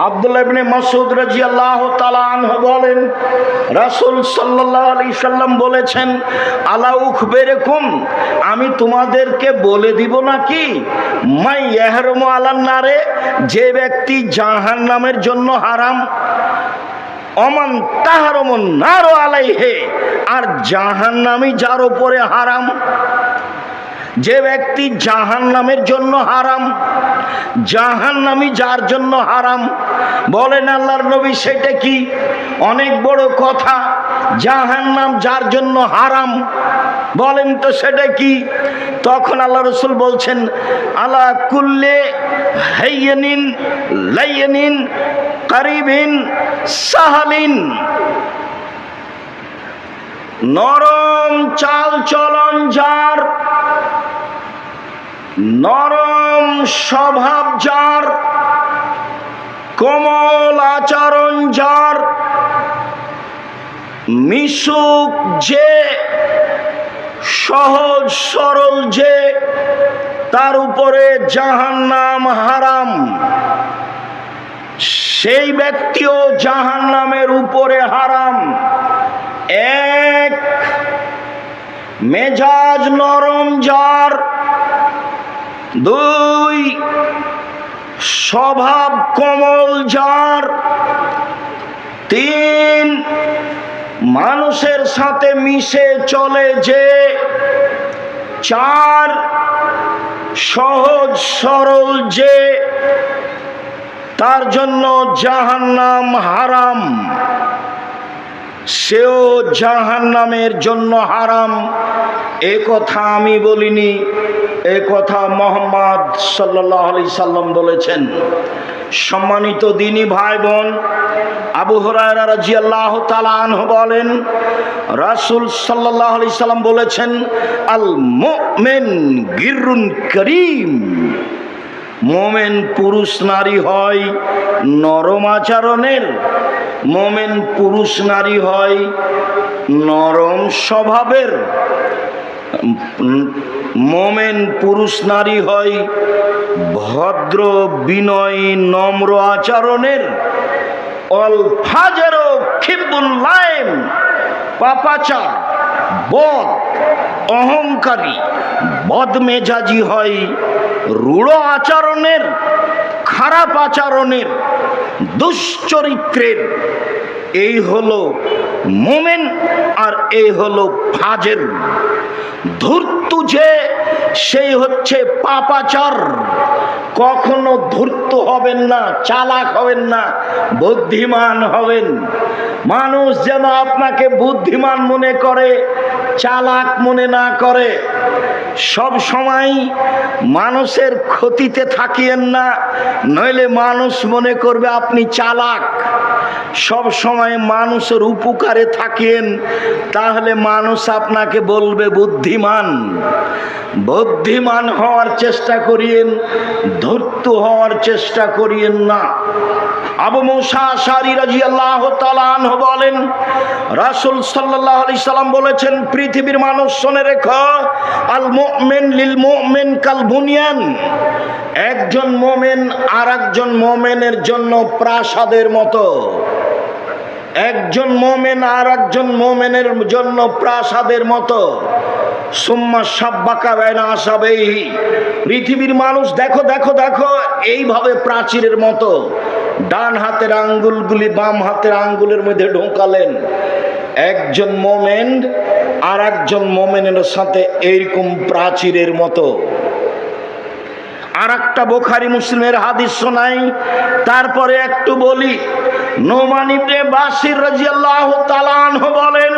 আব্দুল্লাহ ইবনে মাসউদ রাদিয়াল্লাহু তাআলা আনহু বলেন, রাসূল সাল্লাল্লাহু আলাইহি সাল্লাম বলেছেন, আলা উখবিরকুম, আমি তোমাদেরকে বলে দিব নাকি, মাই ইয়াহরুমু আলান নারে, যে ব্যক্তি জাহান্নামের জন্য হারাম, অমান তাহারুমুন নারু আলাইহি, আর জাহান্নামী যার উপরে হারাম। যে ব্যক্তি জাহান্নামের জন্য হারাম, জাহান্নামী যার জন্য হারাম। বলেন আল্লাহর নবী, সেটা কি? অনেক বড় কথা, জাহান্নাম যার জন্য হারাম। বলেন তো সেটা কি? তখন আল্লাহ রাসূল বলছেন, আলা কুল্লে হাইয়িন লাইয়িন কারিবিন সাহালিন, নরম চাল চলন যার, নরম স্বভাব যার, কোমল আচরণ যার, মিশুক যে, সহজ সরল যে, তার উপরে জাহান্নাম হারাম। সেই ব্যক্তিও জাহান্নামের উপরে হারাম। এক, মেজাজ নরম যার, দুই, স্বভাব কোমল যার, তিন, মানুষের সাথে মিশে চলে যে, চার, সহজ সরল যে, তার জন্য জাহান্নাম হারাম, সেও জাহান্নামের জন্য হারাম। এ কথা আমি বলিনি, এ কথা মুহাম্মদ সাল্লাল্লাহু আলাইহি সাল্লাম বলেছেন। সম্মানিত দিনী ভাই বোন, আবু হুরায়রা রাদিয়াল্লাহু তাআলা আনহু বলেন, রাসূল সাল্লাল্লাহু আলাইহি সাল্লাম বলেছেন, আল মুমিন গিররুন করিম, মোমেন পুরুষ নারী হয় নরম আচরণের, মোমেন পুরুষ নারী হয় নরম স্বভাবের, মোমেন পুরুষ নারী হয় ভদ্র বিনয়ী নম্র আচরণের। অল ফাজর খিবুল লাইম, পাপাচার, বদ, অহংকারী, বদমেজাজি হয় রূঢ় আচরণের, খারাপ আচরণের, দুশ্চরিত্রের। এই হলো মোমেন আর এই হলো ফাজের। ধূর্ত যে সেই হচ্ছে পাপাচার। কখনো ধূর্ত হবেন না, চালাক হবেন না, বুদ্ধিমান হবেন। মানুষ যেন আপনাকে বুদ্ধিমান মনে করে, চালাক মনে না করে। সব সময় মানুষের ক্ষতিতে থাকিয়েন না, নইলে মানুষ মনে করবে আপনি চালাক। সব সময় মানুষের উপকারে থাকিয়েন, তাহলে মানুষ আপনাকে বলবে বুদ্ধিমান। বুদ্ধিমান হওয়ার চেষ্টা করিয়েন, ধূর্ত হওয়ার চেষ্টা করিয়েন না। আবু মুসা আশআরী রাদিয়াল্লাহু তাআলা আনহু বলেন, রাসূল সাল্লাল্লাহু আলাইহি সাল্লাম বলেছেন, পৃথিবীর মানুষ শুনে রেখো, আল মুমিন লিল মুমিন কাল বুনিয়ান, একজন মুমিন আর একজন মুমিনের জন্য প্রাসাদের মতো। একজন মুমিন আর একজন মুমিনের জন্য প্রাসাদের মতো। সুম্মা সাব্বাকা বাইনা আসাবেহি, পৃথিবীর মানুষ দেখো দেখো দেখো এইভাবে প্রাচীরের মতো ডান হাতের আঙ্গুলগুলি বাম হাতের আঙ্গুলের মধ্যে ঢোকালেন। একজন মোমেন আর একজন মোমেনের সাথে এইরকম প্রাচীরের মতো। আর একটা বুখারী মুসলিমের হাদিস শোনাই, তারপরে একটু বলি। নোমান ইবনে বাশির রাদিয়াল্লাহু তাআলা আনহু বলেন,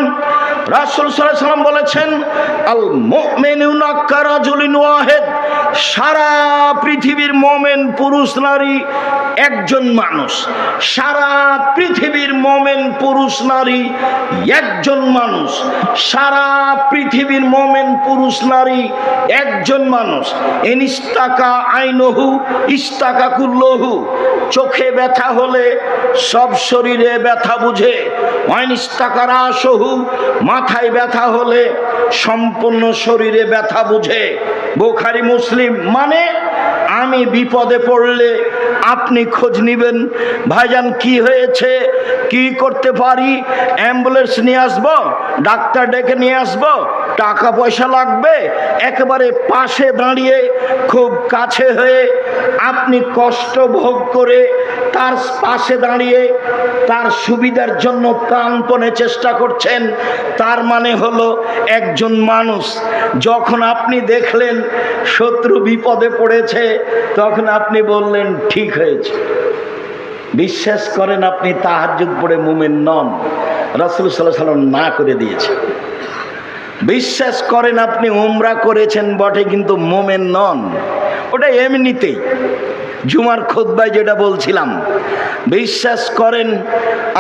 রাসূল সাল্লাল্লাহু আলাইহি ওয়াসাল্লাম বলেছেন, আল মুমিনুনা কারাজুলিন ওয়াহিদ, সারা পৃথিবীর মুমিন পুরুষ নারী একজন মানুষ। সারা পৃথিবীর মুমিন পুরুষ নারী একজন মানুষ। সারা পৃথিবীর মুমিন পুরুষ নারী একজন মানুষ। ইনিস্তাকা আইনহু ইস্তাকা কুল্লহু, চোখে ব্যথা হলে সব শরীরে ব্যথা বুঝে। ওয়াইনিস্তাকা রাসহু, মাথায় ব্যথা হলে সম্পূর্ণ শরীরে ব্যথা বুঝে। বুখারী মুসলিম। মানে আমি বিপদে পড়লে আপনি খোঁজ নিবেন, ভাইজান কি হয়েছে, কি করতে পারি, অ্যাম্বুলেন্স নিয়ে আসবো, ডাক্তার ডেকে নিয়ে আসবো, টাকা পয়সা লাগবে, একেবারে পাশে দাঁড়িয়ে খুব কাছে হয়ে আপনি কষ্ট ভোগ করে তার পাশে দাঁড়িয়ে তার সুবিধার জন্য প্রাণপণে চেষ্টা করছেন। তার মানে হলো একজন মানুষ। যখন আপনি দেখলেন শত্রু বিপদে পড়েছে, তখন আপনি বললেন ঠিক হয়েছে। বিশ্বাস করেন আপনি তাহাজ্জুদ পড়ে মুমিন নন, রাসূল সাল্লাল্লাহু আলাইহি ওয়াসাল্লাম না করে দিয়েছে। বিশ্বাস করেন আপনি উমরা করেছেন বটে, কিন্তু মুমিন নন। ওটা এমনিতেই, জুমার খুতবায় যেটা বলছিলাম। বিশ্বাস করেন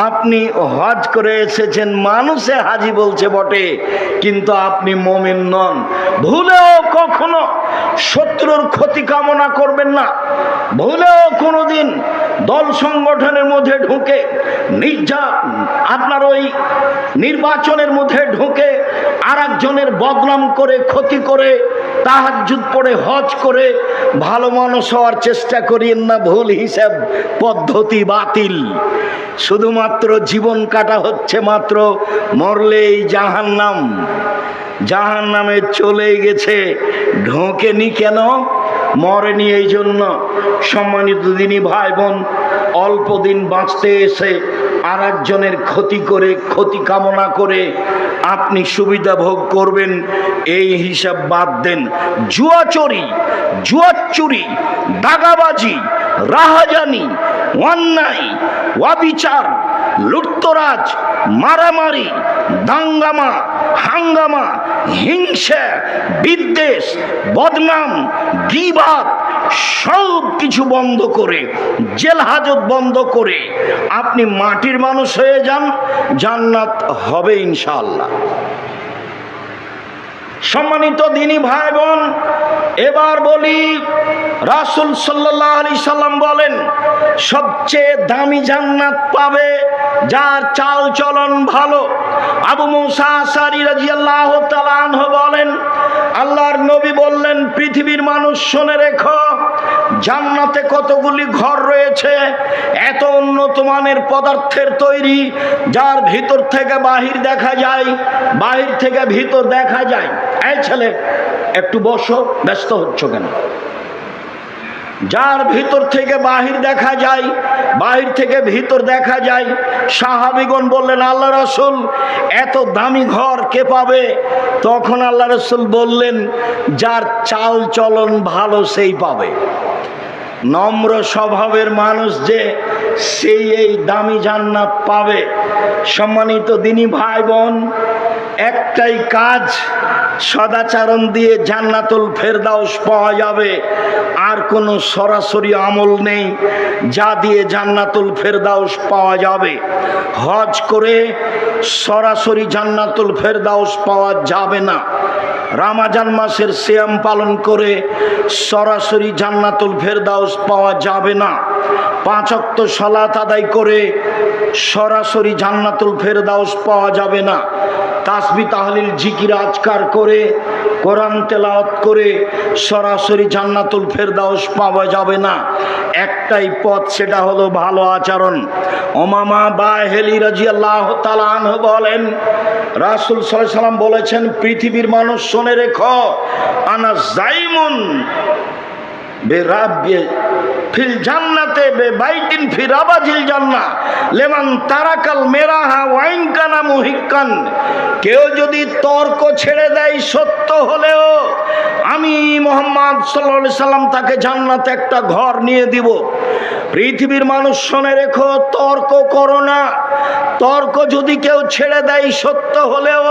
আপনি হজ করে এসেছেন, মানুষে হাজি বলছে বটে, কিন্তু আপনি মুমিন নন। ভুলেও কখনো শত্রুর ক্ষতি কামনা করবেন না। ভুলেও কোনোদিন দল সংগঠনের মধ্যে ঢুকে আপনার ওই নির্বাচনের মধ্যে ঢুকে আর একজনের বদনাম করে, ক্ষতি করে, তাহাজ্জুদ পড়ে হজ করে ভালো মানুষ হওয়ার চেষ্টা করিয়েন না। ভুল হিসাব পদ্ধতি বাতিল। শুধুমাত্র জীবন কাটা হচ্ছে মাত্র, মরলেই জাহান্নাম। জাহান্নামে চলে গেছে, ঢোকেনি কেন? মরেনি এই জন্য। সম্মানিত দিনী ভাই বোন, অল্প দিন বাঁচতে এসে আর একজনের ক্ষতি করে, ক্ষতি কামনা করে আপনি সুবিধা ভোগ করবেন, এই হিসাব বাদ দেন। জুয়াচুরি, দাগাবাজি, রাহাজানি, অন্যায়, অবিচার, লুটতরাজ, মারামারি, দাঙ্গামা, হাঙ্গামা, হিংসা, বিদ্বেষ, বদনাম, গীবাত, সব কিছু বন্ধ করে, জেল হাজত বন্ধ করে আপনি মাটির মানুষ হয়ে যান, জান্নাত হবে ইনশাআল্লাহ। সম্মানিত দিনী ভাই বোন, এবার বলি, রাসূল সাল্লাল্লাহু আলাইহি সাল্লাম বলেন সবচেয়ে দামি জান্নাত পাবে যার চাল চলন ভালো। আবু মুসা আশআরী রাদিয়াল্লাহু তাআলা আনহু বলেন, আল্লাহর নবী বললেন, পৃথিবীর মানুষ শুনে রেখো, জান্নাতে কতগুলি ঘর রয়েছে, এত উন্নত মানের পদার্থের তৈরি, যার ভিতর থেকে বাহির দেখা যায়, বাহির থেকে ভিতর দেখা যায়। এই ছেলে, একটু বসো, ব্যস্ত হচ্ছ কেন? যার ভিতর থেকে বাহির দেখা যায়, বাহির থেকে ভিতর দেখা যায়। সাহাবীগণ বললেন, আল্লাহ রাসূল, এত দামি ঘর কে পাবে? তখন আল্লাহ রাসূল বললেন, যার চাল চলন ভালো সেই পাবে। নম্র স্বভাবের মানুষ যে, সেই এই দামি জান্নাত পাবে। সম্মানিত দিনী ভাই বোন, একটাই কাজ, সদাচরণ দিয়ে জান্নাতুল ফেরদাউস পাওয়া যাবে। আর কোনো সরাসরি আমল নেই যা দিয়ে জান্নাতুল ফেরদাউস পাওয়া যাবে। হজ করে সরাসরি জান্নাতুল ফেরদাউস পাওয়া যাবে না। রমজান মাসের সিয়াম পালন করে সরাসরি জান্নাতুল ফেরদাউস পাওয়া যাবে না। 5 ওয়াক্ত সালাত আদায় করে সরাসরি জান্নাতুল ফেরদাউস পাওয়া যাবে না। তাসবিহ তাহলিল জিকির আজকার করে, কোরআন তেলাওয়াত করে সরাসরি জান্নাতুল ফেরদাউস পাওয়া যাবে না। একটাই পথ, সেটা হলো ভালো আচরণ। উমামা বাহিলি রাদিয়াল্লাহু তাআলা আনহু বলেন, রাসূল সাল্লাল্লাহু আলাইহি সাল্লাম বলেছেন, পৃথিবীর মানুষ শুনে রেখো, আনা জাইমুন বেরাব্বি ফিল জান্নাতে বেবাইতিন ফি রাবাজিল জান্নাহ লিমান তারাকাল মেরাহা ওয়াইন কানা মুহিক্কান। কেউ যদি তর্ক ছেড়ে দেয় সত্য হলেও, আমি মুহাম্মদ সাল্লাল্লাহু আলাইহি সাল্লাম তাকে জান্নাতে একটা ঘর নিয়ে দিব। পৃথিবীর মানুষ শুনে রেখো, তর্ক করো না। তর্ক যদি কেউ ছেড়ে দেয় সত্য হলেও,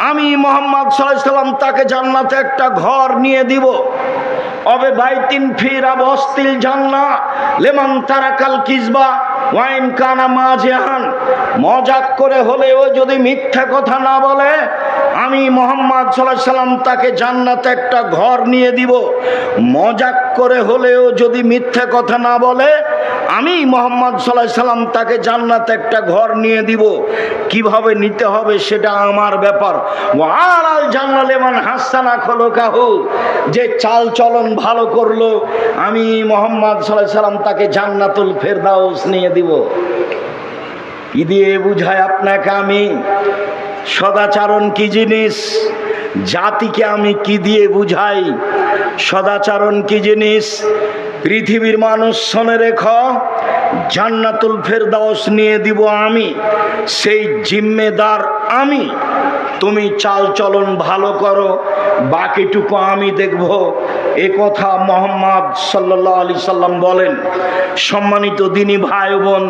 আমি মুহাম্মদ সাল্লাল্লাহু আলাইহি সাল্লাম তাকে জান্নাতে একটা ঘর নিয়ে দিব। অবে বাইতিন ফি রাবাস্তিল জান্নাহ লিমান তারাকাল কিজবা ওয়াইন কানা মাজিহান। মজাক করে হলেও যদি মিথ্যা কথা না বলে, আমি মুহাম্মদ সাল্লাল্লাহু আলাইহি সাল্লাম তাকে জান্নাতে একটা ঘর নিয়ে দিব। মজাক করে হলেও যদি মিথ্যা কথা না বলে, আমি মুহাম্মদ সাল্লাল্লাহু আলাইহি সাল্লাম তাকে জান্নাতে একটা ঘর নিয়ে দিব। কিভাবে নিতে হবে সেটা আমার ব্যাপার। ওয়ালাল জান্নাহ লিমান হাসানা খুলুকাহু, যে চাল চলন ভালো করলো, আমি মুহাম্মদ সাল্লাল্লাহু আলাইহি সাল্লাম তাকে জান্নাতুল ফেরদাউস নিয়ে দিব। কি দিয়ে বুঝায় আপনাকে আমি সদাচরণ কি জিনিস? জাতিকে আমি কি দিয়ে বুঝাই সদাচরণ কি জিনিস? পৃথিবীর মানুষ শুনে রেখো, জান্নাতুল ফেরদাউস নিয়ে দিব আমি, সেই জিম্মেদার আমি। তুমি চাল চলন ভালো করো, বাকিটুকু আমি দেখব। এ কথা মুহাম্মদ সাল্লাল্লাহু আলাইহি সাল্লাম বলেন। সম্মানিত দিনী ভাই বোন,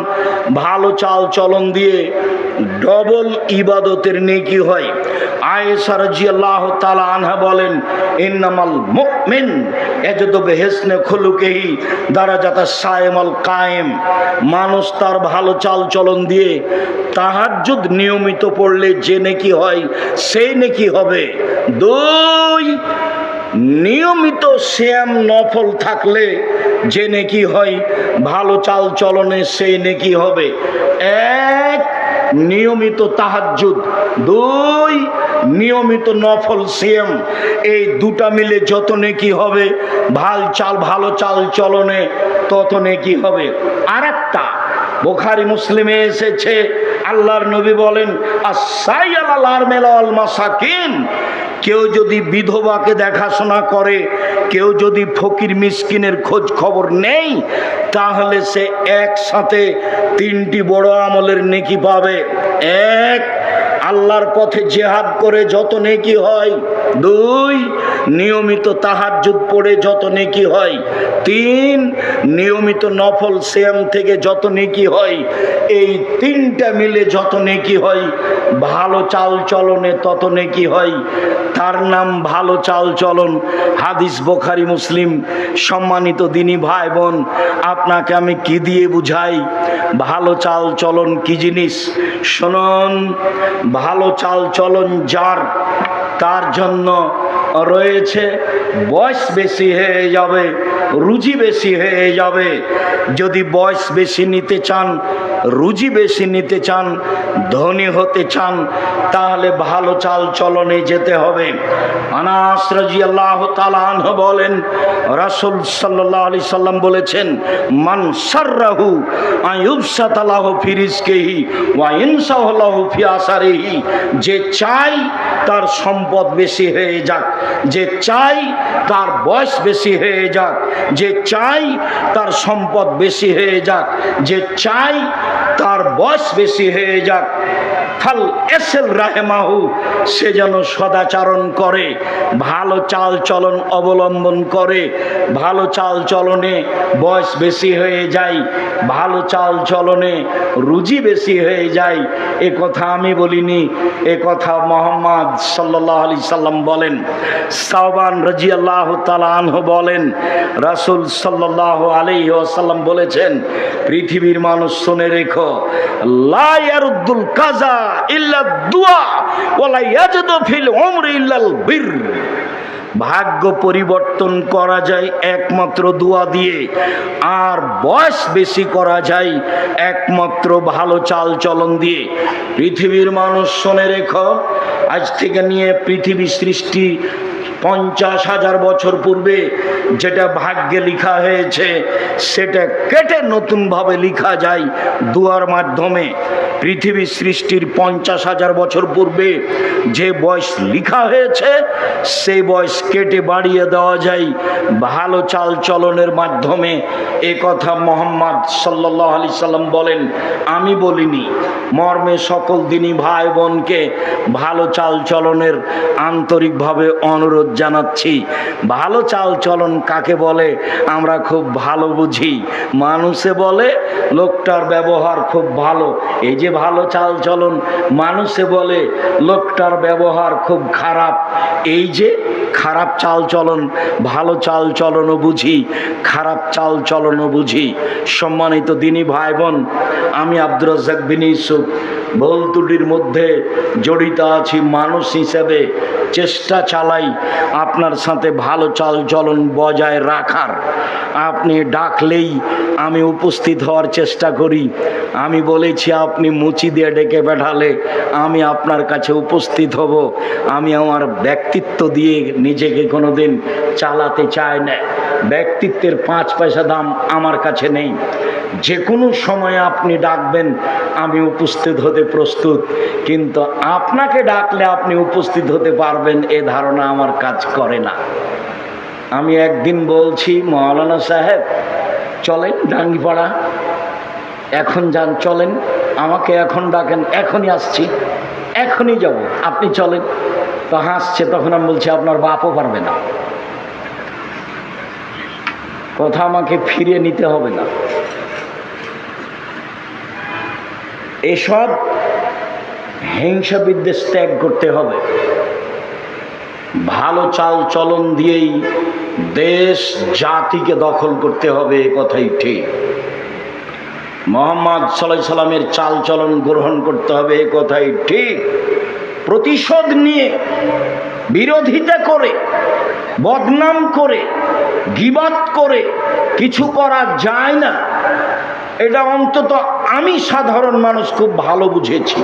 ভালো চাল চলন দিয়ে ডবল ইবাদতের নেকি হয়। আয়েশা রাদিয়াল্লাহু তাআলা আনহা বলেন, ইন্নামাল মুমিন ইয়াজদু বিহিসনি খুলুকিহি দারাজাতাস সাইমাল কায়েম। মানুষ তার ভালো চাল চলন দিয়ে তাহাজ্জুদ নিয়মিত পড়লে যে নেকি হয়, সেই নেকি হবে। 2, নিয়মিত সিয়াম নফল থাকলে যে নেকি হয়, ভালো চাল চলনে সেই নেকি হবে। 1, নিয়মিত তাহাজ্জুদ। 2, নিয়মিত নফল সিয়াম। এই দুটা মিলে যত নেকি হবে, ভালো চাল চলনে তত নেকি হবে। আরেকটা বুখারী মুসলিমে এসেছে, আল্লাহর নবী বলেন, আস-সাইয়াল আল-আরমিল ওয়াল মাসাকিন। কেউ যদি বিধবাকে দেখাশোনা করে, কেউ যদি ফকির মিসকিনের খোঁজ খবর নেই, তাহলে সে একসাথে 3টি বড় আমলের নেকি পাবে। 1, আল্লাহর পথে জিহাদ করে যত নেকি হয়। 2, নিয়মিত তাহাজ্জুদ পড়ে যত নেকি হয়, 3 নিয়মিত নফল সিয়াম থেকে যত নেকি হয়, এই 3টা মিলে যত নেকি হয়, ভালো চাল চলনে তত নেকি হয়। তার নাম ভালো চাল চলন। হাদিস বুখারী মুসলিম। সম্মানিত দিনী ভাই বোন, আপনাকে আমি কি দিয়ে বুঝাই ভালো চাল চলন কি জিনিস? শুনুন, ভালো চাল চলন যার, তার জন্য রয়েছে বয়স বেশি হয়ে যাবে, রুজি বেশি হয়ে যাবে। যদি বয়স বেশি নিতে চান, রুজি বেশি নিতে চান, ধনী হতে চান, তাহলে ভালো চাল চলনে যেতে হবে। আনাস রাদিয়াল্লাহু তাআলা আনহু বলেন, রাসূল সাল্লাল্লাহু আলাইহি সাল্লাম বলেছেন, মান সাররাহু আয়ুবসাতা লাহু ফি রিজকিহি ওয়া ইনসাহু লাহু ফি আসারিহি, যে চাই তার সম্পদ বেশি হয়ে যাক, যে চাই তার বয়স বেশি হয়ে যাক, যে চাই তার সম্পদ বেশি হয়ে যাক, যে চাই তার বয়স বেশি হয়ে যাক, ফাল এসেল রাহেমাহু, সে যেন সদাচরণ করে, ভালো চাল চলন অবলম্বন করে। ভালো চাল চলনে বয়স বেশি হয়ে যায়, ভালো চাল চলনে রুজি বেশি হয়ে যায়। এ কথা আমি বলিনি, এ কথা মুহাম্মদ সাল্লাল্লাহু আলাইহি সাল্লাম বলেন। সাওবান রাদিয়াল্লাহু তাআলা আনহু বলেন, রাসূল সাল্লাল্লাহু আলাইহি ওয়াসাল্লাম বলেছেন, পৃথিবীর মানুষ শুনে রেখো, লা ইয়ারুদ্দুল কাজা ইল্লা দুআ ওয়া লা ইয়াজিদু ফিল উমরি ইল্লাল বির। ভাগ্য পরিবর্তন করা যায় একমাত্র দোয়া দিয়ে, আর বয়স বেশি করা যায় একমাত্র ভালো চাল চলন দিয়ে। পৃথিবীর মানুষ শুনে রেখো, আজ থেকে নিয়ে পৃথিবী সৃষ্টি 50,000 বছর পূর্বে যেটা ভাগ্যে লেখা হয়েছে, সেটা কেটে নতুনভাবে লেখা যায় দুয়ার মাধ্যমে। পৃথিবী সৃষ্টির 50,000 বছর পূর্বে যে বয়স লেখা হয়েছে, সেই বয়স কেটে বাড়িয়ে দেওয়া যায় ভালো চাল চলনের মাধ্যমে। এ কথা মুহাম্মদ সাল্লাল্লাহু আলাইহি সাল্লাম বলেন, আমি বলিনি। মর্মে সকল দিনী ভাই বোনকে ভালো চাল চলনের আন্তরিকভাবে অনুরোধ জানাচ্ছি। ভালো চাল চলন কাকে বলে আমরা খুব ভালো বুঝি। মানুষে বলে লোকটার ব্যবহার খুব ভালো, এই যে ভালো চাল চলন। মানুষে বলে লোকটার ব্যবহার খুব খারাপ, এই যে খারাপ চাল চলন। ভালো চাল চলনও বুঝি, খারাপ চাল চলনও বুঝি। সম্মানিত দিনী ভাই বোন, আমি আব্দুর রাজ্জাক বিন ইউসুফ ভুল ত্রুটির মধ্যে জড়িত আছি মানুষ হিসেবে, চেষ্টা চালাই আপনার সাথে ভালো চাল চলন বজায় রাখার। আপনি ডাকলেই আমি উপস্থিত হওয়ার চেষ্টা করি। আমি বলেছি আপনি মুচি দিয়ে ডেকে পাঠালে আমি আপনার কাছে উপস্থিত হব। আমি আমার ব্যক্তিত্ব দিয়ে নিজেকে কোনোদিন চালাতে চাই না। ব্যক্তিত্বের 5 পয়সা দাম আমার কাছে নেই। যে কোনো সময় আপনি ডাকবেন, আমি উপস্থিত হতে প্রস্তুত, কিন্তু আপনাকে ডাকলে আপনি উপস্থিত হতে পারবেন এ ধারণা আমার কাজ করে না। আমি একদিন বলছি, মাওলানা সাহেব চলেন ডাঙ্গিপাড়া, এখন যান, চলেন, আমাকে এখন ডাকেন, এখনই আসছি, এখনই যাব, আপনি চলেন। তো হাসছে। তখন আমি বলছি আপনার বাপও পারবে না, কথা আমাকে ফিরিয়ে নিতে হবে না। এসব হিংসা বিদ্বেষ ত্যাগ করতে হবে। ভালো চাল চলন দিয়েই দেশ জাতিকে দখল করতে হবে, এ কথাই ঠিক। মুহাম্মদ সাল্লাল্লাহু আলাইহি সাল্লামের চাল চলন গ্রহণ করতে হবে, এ কথাই ঠিক। প্রতিশোধ নিয়ে, বিরোধিতা করে, বদনাম করে, গীবাত করে কিছু করা যায় না। এটা অন্তত আমি সাধারণ মানুষ খুব ভালো বুঝেছি।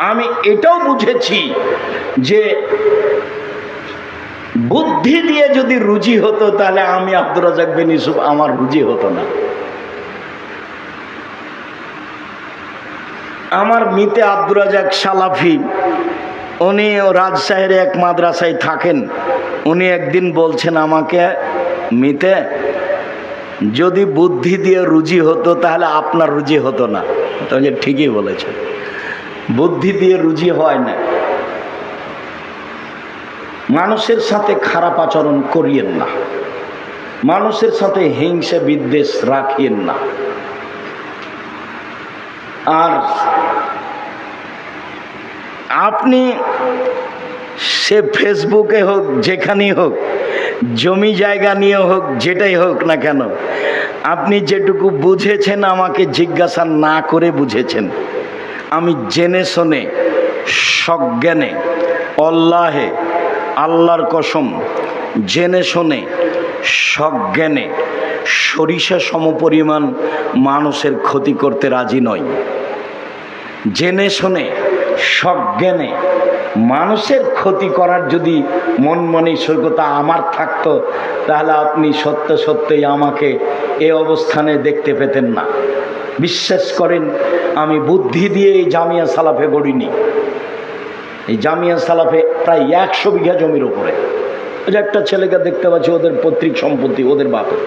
আমি এটাও বুঝেছি যে বুদ্ধি দিয়ে যদি রুজি হতো, তাহলে আমি আব্দুর রাজ্জাক বিন ইউসুফ, আমার রুজি হতো না। আমার মিতে আব্দুর রাজ্জাক সালাফি, উনি রাজশাহীর এক মাদ্রাসায় থাকেন। উনি একদিন বলছেন আমাকে, মিতে যদি বুদ্ধি দিয়ে রুজি হতো তাহলে আপনার রুজি হতো না। তাহলে ঠিকই বলেছেন, বুদ্ধি দিয়ে রুজি হয় না। মানুষের সাথে খারাপ আচরণ করিয়েন না, মানুষের সাথে হিংসা বিদ্বেষ রাখিয়েন না। আর আপনি সে ফেসবুকে হোক, যেখানেই হোক, জমি জায়গা নিয়ে হোক, যেটাই হোক না কেন, আপনি যেটুকু বুঝেছেন আমাকে জিজ্ঞাসা না করে বুঝেছেন। আমি জেনে শুনে সজ্ঞানে, অল্লাহে, আল্লাহর কসম, জেনে শুনে সজ্ঞানে সরিষা সমপরিমাণ মানুষের ক্ষতি করতে রাজি নয়। জেনে শুনে সজ্ঞানে মানুষের ক্ষতি করার যদি মন মানসিকতা আমার থাকতো, তাহলে আপনি সত্য সত্যই আমাকে এ অবস্থানে দেখতে পেতেন না। বিশ্বাস করেন, আমি বুদ্ধি দিয়ে এই জামিয়া সালাফে গড়িনি। এই জামিয়া সালাফে প্রায় 100 বিঘা জমির উপরে। ওই যে একটা ছেলেকে দেখতে পাচ্ছি, ওদের পৈতৃক সম্পত্তি, ওদের বাপের।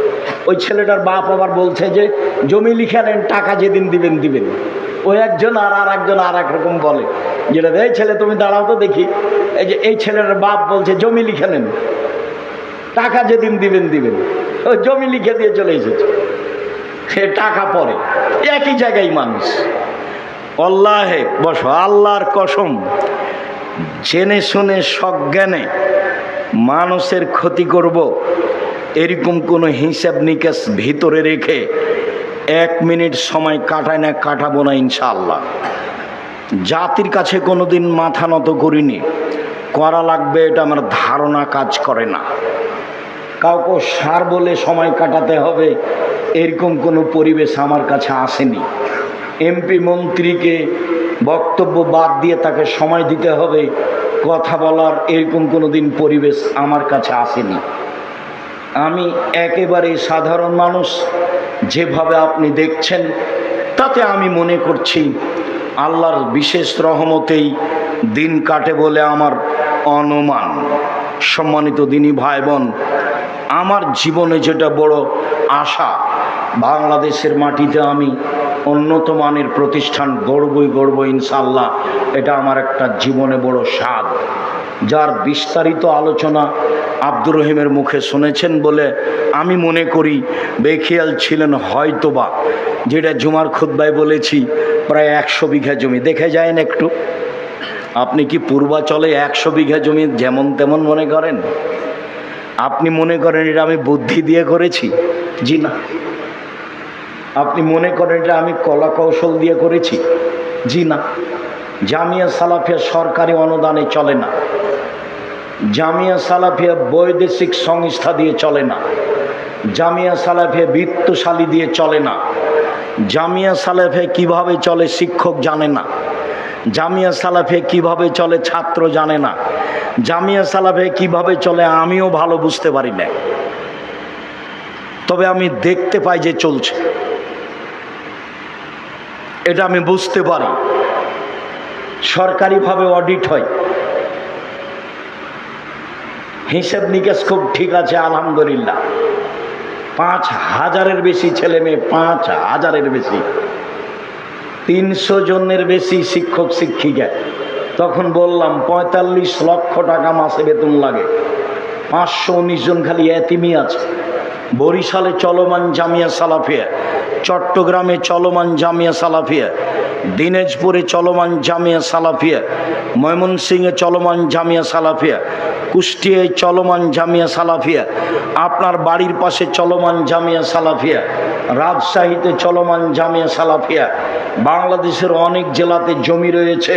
ওই ছেলেটার বাপ আবার বলছে যে জমি লিখে নেন, টাকা যেদিন দিবেন দিবেন। ওই একজন আর একজন আর এক রকম বলে, যেটা এই ছেলে তুমি দাঁড়াও তো দেখি। এই যে এই ছেলেটার বাপ বলছে জমি লিখে নেন, টাকা যেদিন দিবেন দিবেন। ওই জমি লিখে দিয়ে চলে এসেছে, সে টাকা পরে। একই জায়গায় মানুষ। আল্লাহে বসো, আল্লাহর কসম, জেনে শুনে সজ্ঞানে মানুষের ক্ষতি করব, এরকম কোনো হিসাব নিকাশ ভিতরে রেখে 1 মিনিট সময় কাটায় না, কাটাবো না ইনশাআল্লাহ। জাতির কাছে কোনোদিন মাথা নত করিনি, করা লাগবে এটা আমার ধারণা কাজ করে না। কাউকে সার বলে সময় কাটাতে হবে এরকম কোনো পরিবেশ আমার কাছে আসেনি। এমপি মন্ত্রীকে বক্তব্য বাদ দিয়ে তাকে সময় দিতে হবে কথা বলার, এরকম কোনো দিন পরিবেশ আমার কাছে আসেনি। আমি একেবারে সাধারণ মানুষ। যেভাবে আপনি দেখছেন তাতে আমি মনে করছি আল্লাহর বিশেষ রহমতেই দিন কাটে বলে আমার অনুমান। সম্মানিত দিনী ভাই বোন, আমার জীবনে যেটা বড় আশা, বাংলাদেশের মাটিতে আমি উন্নত মানের প্রতিষ্ঠান গড়ব ইনশাআল্লাহ। এটা আমার একটা জীবনে বড় স্বাদ, যার বিস্তারিত আলোচনা আব্দুর রহিমের মুখে শুনেছেন বলে আমি মনে করি বেখিয়াল ছিলেন হয়তোবা। যেটা জুমার খুতবায় বলেছি, প্রায় 100 বিঘা জমি। দেখে যায়েন একটু, আপনি কি পূর্বাচলে 100 বিঘা জমি যেমন তেমন মনে করেন? আপনি মনে করেন এটা আমি বুদ্ধি দিয়ে করেছি? জি না। আপনি মনে করেন এটা আমি কলা কৌশল দিয়ে করেছি? জি না। জামিয়া সালাফিয়া সরকারি অনুদানে চলে না। জামিয়া সালাফিয়া বৈদেশিক সংস্থা দিয়ে চলে না। জামিয়া সালাফিয়া বিত্তশালী দিয়ে চলে না। জামিয়া সালাফিয়া কিভাবে চলে শিক্ষক জানে না। জামিয়া সালাফিয়া কিভাবে চলে ছাত্র জানে না। জামিয়া সালাফিয়া কিভাবে চলে আমিও ভালো বুঝতে পারি না, তবে আমি দেখতে পাই যে চলছে, এটা আমি বুঝতে পারি। সরকারিভাবে অডিট হয়, হিসাব নিকাশ খুব ঠিক আছে আলহামদুলিল্লাহ। 5000-এর বেশি ছেলে মেয়ে, 5000-এর বেশি, 300 জনের বেশি শিক্ষক শিক্ষিকা। তখন বললাম 45 লক্ষ টাকা মাসে বেতন লাগে, 519 জন খালি এতিমি আছে। বরিশালে চলমান জামিয়া সালাফিয়া, চট্টগ্রামে চলমান জামিয়া সালাফিয়া, দিনাজপুরে চলমান জামিয়া সালাফিয়া, ময়মনসিংহে চলমান জামিয়া সালাফিয়া, কুষ্টিয়ায় চলমান জামিয়া সালাফিয়া, আপনার বাড়ির পাশে চলমান জামিয়া সালাফিয়া, রাজশাহীতে চলমান জামিয়া সালাফিয়া, বাংলাদেশের অনেক জেলাতে জমি রয়েছে।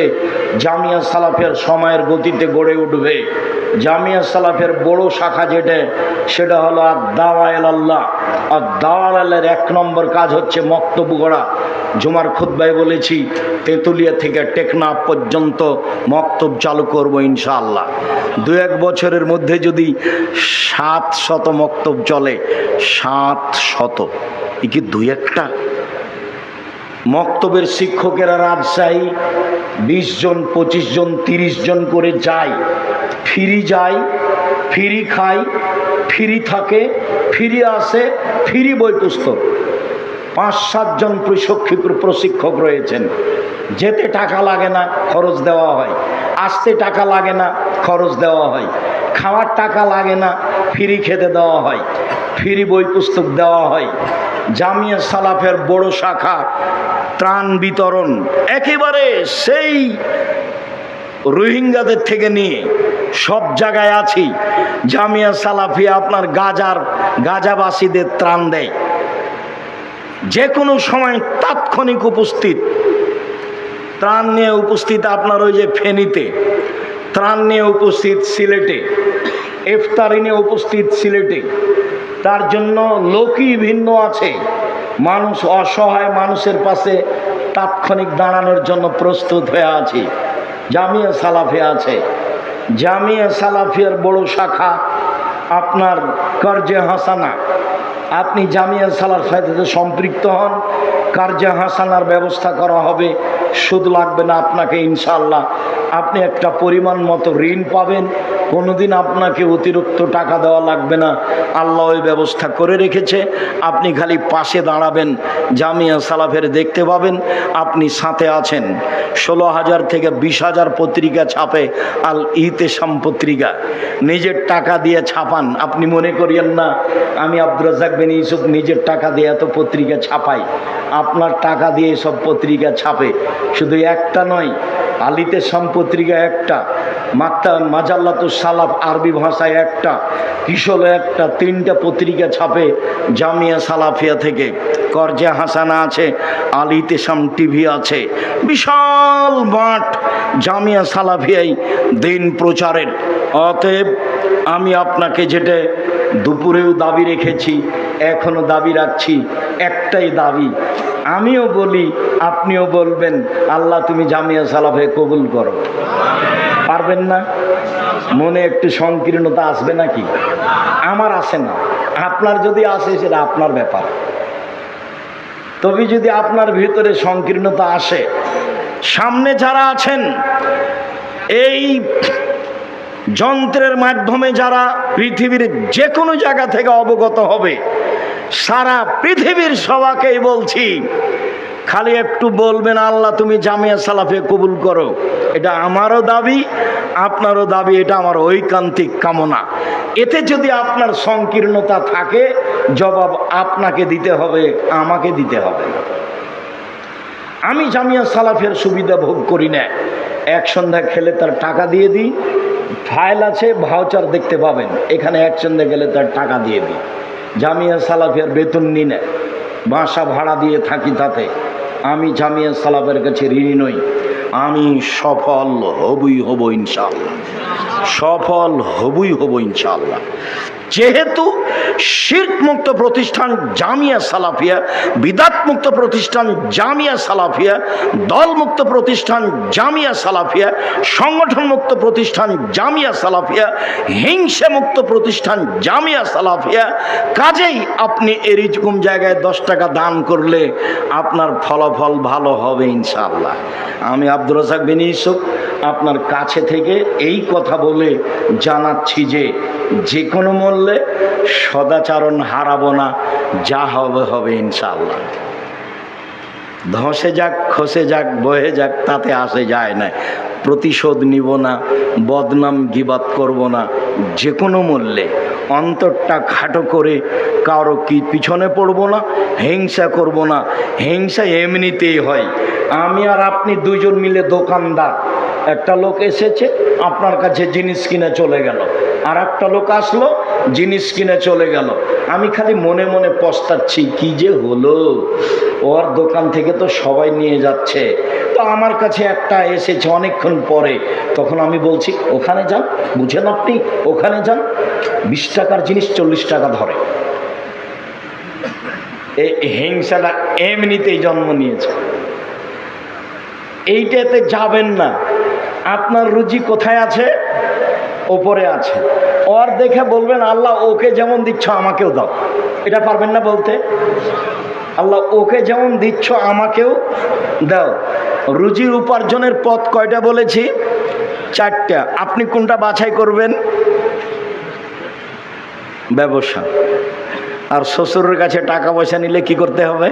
জামিয়া সালাফিয়ার সময়ের গতিতে গড়ে উঠবে। জামিয়া সালাফিয়ার বড় শাখা যেটা, সেটা হলো আদ-দাওয়া ইলাল্লাহ। আর দাওয়ালের 1 নম্বর কাজ হচ্ছে মক্তব গড়া। জুমার খুতবায় বলেছি তেঁতুলিয়া থেকে টেকনাফ পর্যন্ত মক্তব চালু করব ইনশাআল্লাহ। 2-1 বছরের মধ্যে যদি 700 মক্তব চলে, 700, এ কি 2-1টা? মক্তবের শিক্ষকেরা রাজশাহী 20 জন, 25 জন, 30 জন করে যায়, যায়, ফ্রি খায়, ফ্রি থাকে, ফ্রি আসে, ফ্রি বই পুস্তক। 5-7 জন প্রশিক্ষক রয়েছেন। যেতে টাকা লাগে না, খরচ দেওয়া হয়। আসতে টাকা লাগে না, খরচ দেওয়া হয়। খাওয়ার টাকা লাগে না, ফ্রি খেতে দেওয়া হয়, ফ্রি বই পুস্তক দেওয়া হয়। জামিয়া সালাফের বড় শাখা ত্রাণ বিতরণ একেবারে সেই রোহিঙ্গাদের থেকে নিয়ে সব জায়গায় আছি। জামিয়া সালাফিয়া আপনার গাজাবাসীদের ত্রাণ দেয়, যে কোনো সময় তাৎক্ষণিক উপস্থিত। ত্রাণ নিয়ে উপস্থিত আপনার ওই যে ফেনীতে, ত্রাণ নিয়ে উপস্থিত সিলেটে, ইফতারি নিয়ে উপস্থিত সিলেটে। তার জন্য লোকই ভিন্ন আছে। মানুষ অসহায় মানুষের পাশে তাৎক্ষণিক দাঁড়ানোর জন্য প্রস্তুত হয়ে আছি। জামিয়া সালাফিয়া আছে। জামিয়া সালাফিয়ার বড় শাখা আপনার কার্জে হাসানা। আপনি জামিয়া সালাফিয়ার সাথে সম্পৃক্ত হন, কার্জে হাসানার ব্যবস্থা করা হবে, সুদ লাগবে না আপনাকে ইনশাআল্লাহ। আপনি একটা পরিমাণ মতো ঋণ পাবেন, কোনোদিন আপনাকে অতিরিক্ত টাকা দেওয়া লাগবে না। আল্লাহ ওই ব্যবস্থা করে রেখেছে। আপনি খালি পাশে দাঁড়াবেন, জামিয়া সালাফের দেখতে পাবেন, আপনি সাথে আছেন। 16,000 থেকে 20,000 পত্রিকা ছাপে আল ইতেসাম পত্রিকা, নিজের টাকা দিয়ে ছাপান। আপনি মনে করিয়েন না আমি আব্দুর রাজ্জাক বিন ইউসুফ নিজের টাকা দিয়ে এত পত্রিকা ছাপাই। আপনার টাকা দিয়ে সব পত্রিকা ছাপে। শুধু একটা নয়, আল ইতেসাম পত্রিকা একটা, মাজাল্লাতুস সালাফ আরবি ভাষায় একটা, কিশোরে একটা, 3টা পত্রিকা ছাপে জামিয়া সালাফিয়া থেকে। কার্জে হাসানা আছে, আল ইতেসাম টিভি আছে, বিশাল মাঠ জামিয়া সালাফিয়াই দিন প্রচারের। অতএব আমি আপনাকে যেটা দুপুরেও দাবি রেখেছি, এখনো দাবি রাখছি, একটাই দাবি। আমিও বলি, আপনিও বলবেন, আল্লাহ তুমি জামিয়া সালাফে কবুল করো। পারবেন না? মনে একটু সংকীর্ণতা আসবে নাকি? আমার আসে না, আপনার যদি আসে সেটা আপনার ব্যাপার। তবে যদি আপনার ভিতরে সংকীর্ণতা আসে, সামনে যারা আছেন এই যন্ত্রের মাধ্যমে যারা পৃথিবীর যে কোনো জায়গা থেকে অবগত হবে, সারা পৃথিবীর সবাইকেই বলছি, খালি একটু বলবেন আল্লাহ তুমি জামিয়া সালাফে কবুল করো। এটা আমারও দাবি, আপনারও দাবি, এটা আমার ঐকান্তিক কামনা। এতে যদি আপনার সংকীর্ণতা থাকে, জবাব আপনাকে দিতে হবে, আমাকে দিতে হবে না। আমি জামিয়া সালাফের সুবিধা ভোগ করি না। এক সন্ধ্যা খেলে তার টাকা দিয়ে দিই, ফাইল আছে, ভাউচার দেখতে পাবেন, এখানে এক সন্ধ্যা গেলে তার টাকা দিয়ে দিই। জামিয়া সালাফের বেতন নি না, বাসা ভাড়া দিয়ে থাকি, তাতে আমি জামিয়া সালাফের কাছে ঋণী নই। আমি সফল হবই হব ইনশাআল্লাহ, সফল হবই হব ইনশাআল্লাহ। যেহেতু শিরক মুক্ত প্রতিষ্ঠান জামিয়া সালাফিয়া, বিদাত মুক্ত প্রতিষ্ঠান জামিয়া সালাফিয়া, দল মুক্ত প্রতিষ্ঠান জামিয়া সালাফিয়া, সংগঠন মুক্ত প্রতিষ্ঠান জামিয়া সালাফিয়া, হিংসা মুক্ত প্রতিষ্ঠান জামিয়া সালাফিয়া, কাজেই আপনি এরকম জায়গায় 10 টাকা দান করলে আপনার ফলাফল ভালো হবে ইনশাআল্লাহ। আমি আব্দুর রাজ্জাক বিন ইউসুফ আপনার কাছে থেকে এই কথা বলে জানাচ্ছি যে যে কোনো মূল্যে সদাচরণ হারাবো না, যা হবে হবে ইনশাআল্লাহ। ধসে যাক, খসে যাক, বয়ে যাক, তাতে আসে যায় না। প্রতিশোধ নিব না, বদনাম গিবাত করব না, যে কোনো মূল্যে অন্তরটা খাটো করে কারো কি পিছনে পড়ব না, হিংসা করব না। হিংসা এমনিতেই হয়। আমি আর আপনি দুজন মিলে দোকানদার, একটা লোক এসেছে আপনার কাছে জিনিস কিনে চলে গেল, আর একটা লোক আসলো জিনিস কিনে চলে গেল। আমি খালি মনে মনে পস্তাচ্ছি, কি যে হলো, ওর দোকান থেকে তো সবাই নিয়ে যাচ্ছে, তো আমার কাছে একটা এসেছে অনেকক্ষণ পরে। তখন আমি বলছি ওখানে যান, বুঝেন আপনি, ওখানে যান, 20 টাকার জিনিস 40 টাকা ধরে। এই হিংসাটা এমনিতেই জন্ম নিয়েছে। এইটাতে যাবেন না। আপনার রুজি কোথায় আছে? ওপরে আছে। ওর দেখে বলবেন আল্লাহ ওকে যেমন দিচ্ছ আমাকেও দাও। এটা পারবেন না বলতে? আল্লাহ ওকে যেমন দিচ্ছ আমাকেও দাও। রুজির উপার্জনের পথ কয়টা বলেছি? 4টা। আপনি কোনটা বাছাই করবেন? ব্যবসা। আর শ্বশুরের কাছে টাকা পয়সা নিলে কি করতে হবে?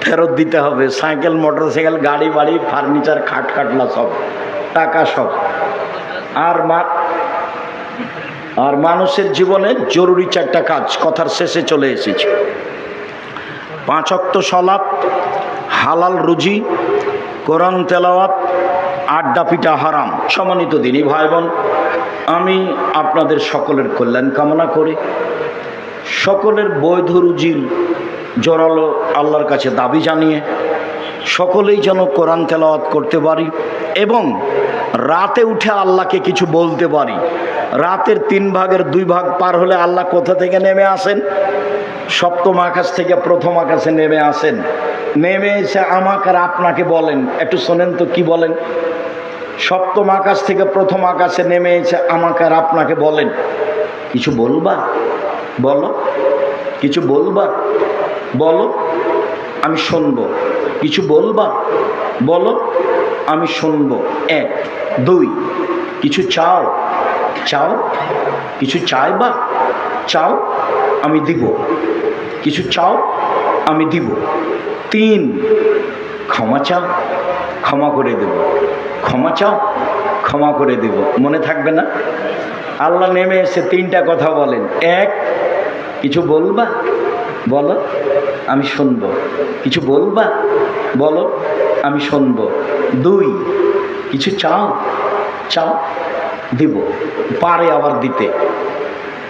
ফেরত দিতে হবে। সাইকেল, মোটরসাইকেল, গাড়ি, বাড়ি, ফার্নিচার, খাট খাটলা সব টাকা সব। আর আর মানুষের জীবনে জরুরি 4টা কাজ, কথার শেষে চলে এসেছি। 5 ওয়াক্ত সালাত, হালাল রুজি, কোরআন তেলাওয়াত, আড্ডা পিটা হারাম। সম্মানিত দিনী ভাই বোন, আমি আপনাদের সকলের কল্যাণ কামনা করি, সকলের বৈধ রুজির জোরালো আল্লাহর কাছে দাবি জানিয়ে সকলেই যেন কোরআন তেলাওয়াত করতে পারি এবং রাতে উঠে আল্লাহকে কিছু বলতে পারি। রাতের 3 ভাগের 2 ভাগ পার হলে আল্লাহ কোথা থেকে নেমে আসেন? সপ্তম আকাশ থেকে প্রথম আকাশে নেমে আসেন। নেমে এসে আমাকে আর আপনাকে বলেন, একটু শোনেন তো কি বলেন। সপ্তম আকাশ থেকে প্রথম আকাশে নেমে এসে আমাকে আর আপনাকে বলেন, কিছু বলবা? বলো। কিছু বলবা? বলো, আমি শুনবো। কিছু বলবা? বলো, আমি শুনবো। 1 2 কিছু চাও? চাও। কিছু চাইবা? চাও, আমি দিব। কিছু চাও, আমি দিব। 3 ক্ষমা চাও, ক্ষমা করে দেব। ক্ষমা চাও, ক্ষমা করে দেব। মনে থাকবে না? আল্লাহ নেমে এসে 3টা কথা বলেন। 1 কিছু বলবা? বলো, আমি শুনবো। কিছু বলবা? বলো, আমি শুনবো। 2 কিছু চাও? চাও, দিব। পারে আবার দিতে।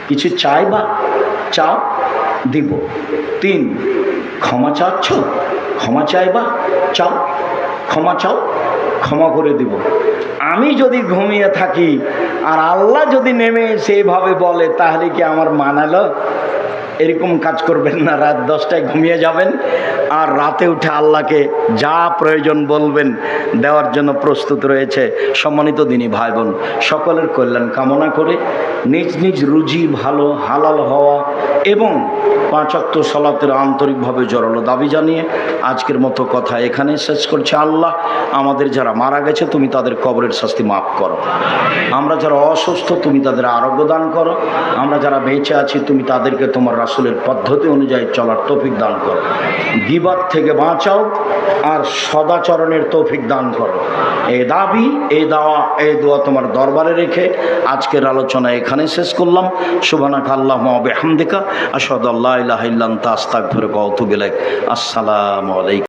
কিছু চাইবা? চাও, দিব। 3 ক্ষমা চাচ্ছ? ক্ষমা চাইবা? চাও, ক্ষমা চাও, ক্ষমা করে দিব। আমি যদি ঘুমিয়ে থাকি আর আল্লাহ যদি নেমে সেইভাবে বলে, তাহলে কি আমার মানালো? এরকম কাজ করবেন না। রাত 10টায় ঘুমিয়ে যাবেন আর রাতে উঠে আল্লাহকে যা প্রয়োজন বলবেন, দেওয়ার জন্য প্রস্তুত রয়েছে। সম্মানিত দিনী ভাই বোন, সকলের কল্যাণ কামনা করে নিজ নিজ রুজি ভালো হালাল হওয়া এবং 5 ওয়াক্ত সালাতের আন্তরিকভাবে জোরালো দাবি জানিয়ে আজকের মতো কথা এখানে শেষ করছে। আল্লাহ আমাদের যারা মারা গেছে তুমি তাদের কবরের শাস্তি মাফ করো। আমরা যারা অসুস্থ তুমি তাদের আরোগ্য দান করো। আমরা যারা বেঁচে আছি তুমি তাদেরকে তোমার রাসূলের পদ্ধতি অনুযায়ী চলার তৌফিক দান করো। গীবত থেকে বাঁচাও আর সদাচরণের তৌফিক দান করো। এই দাবি, এই দাওয়া, এই দোয়া তোমার দরবারে রেখে আজকের আলোচনা এখানে শেষ করলাম। সুবহানাকা আল্লাহুম্মা ওয়া বিহামদিকা আশহাদু আল্লা ইলাহা ইল্লা আনতা আস্তাগফিরুকা ওয়া আতুবু ইলাইক। আসসালামু আলাইকুম।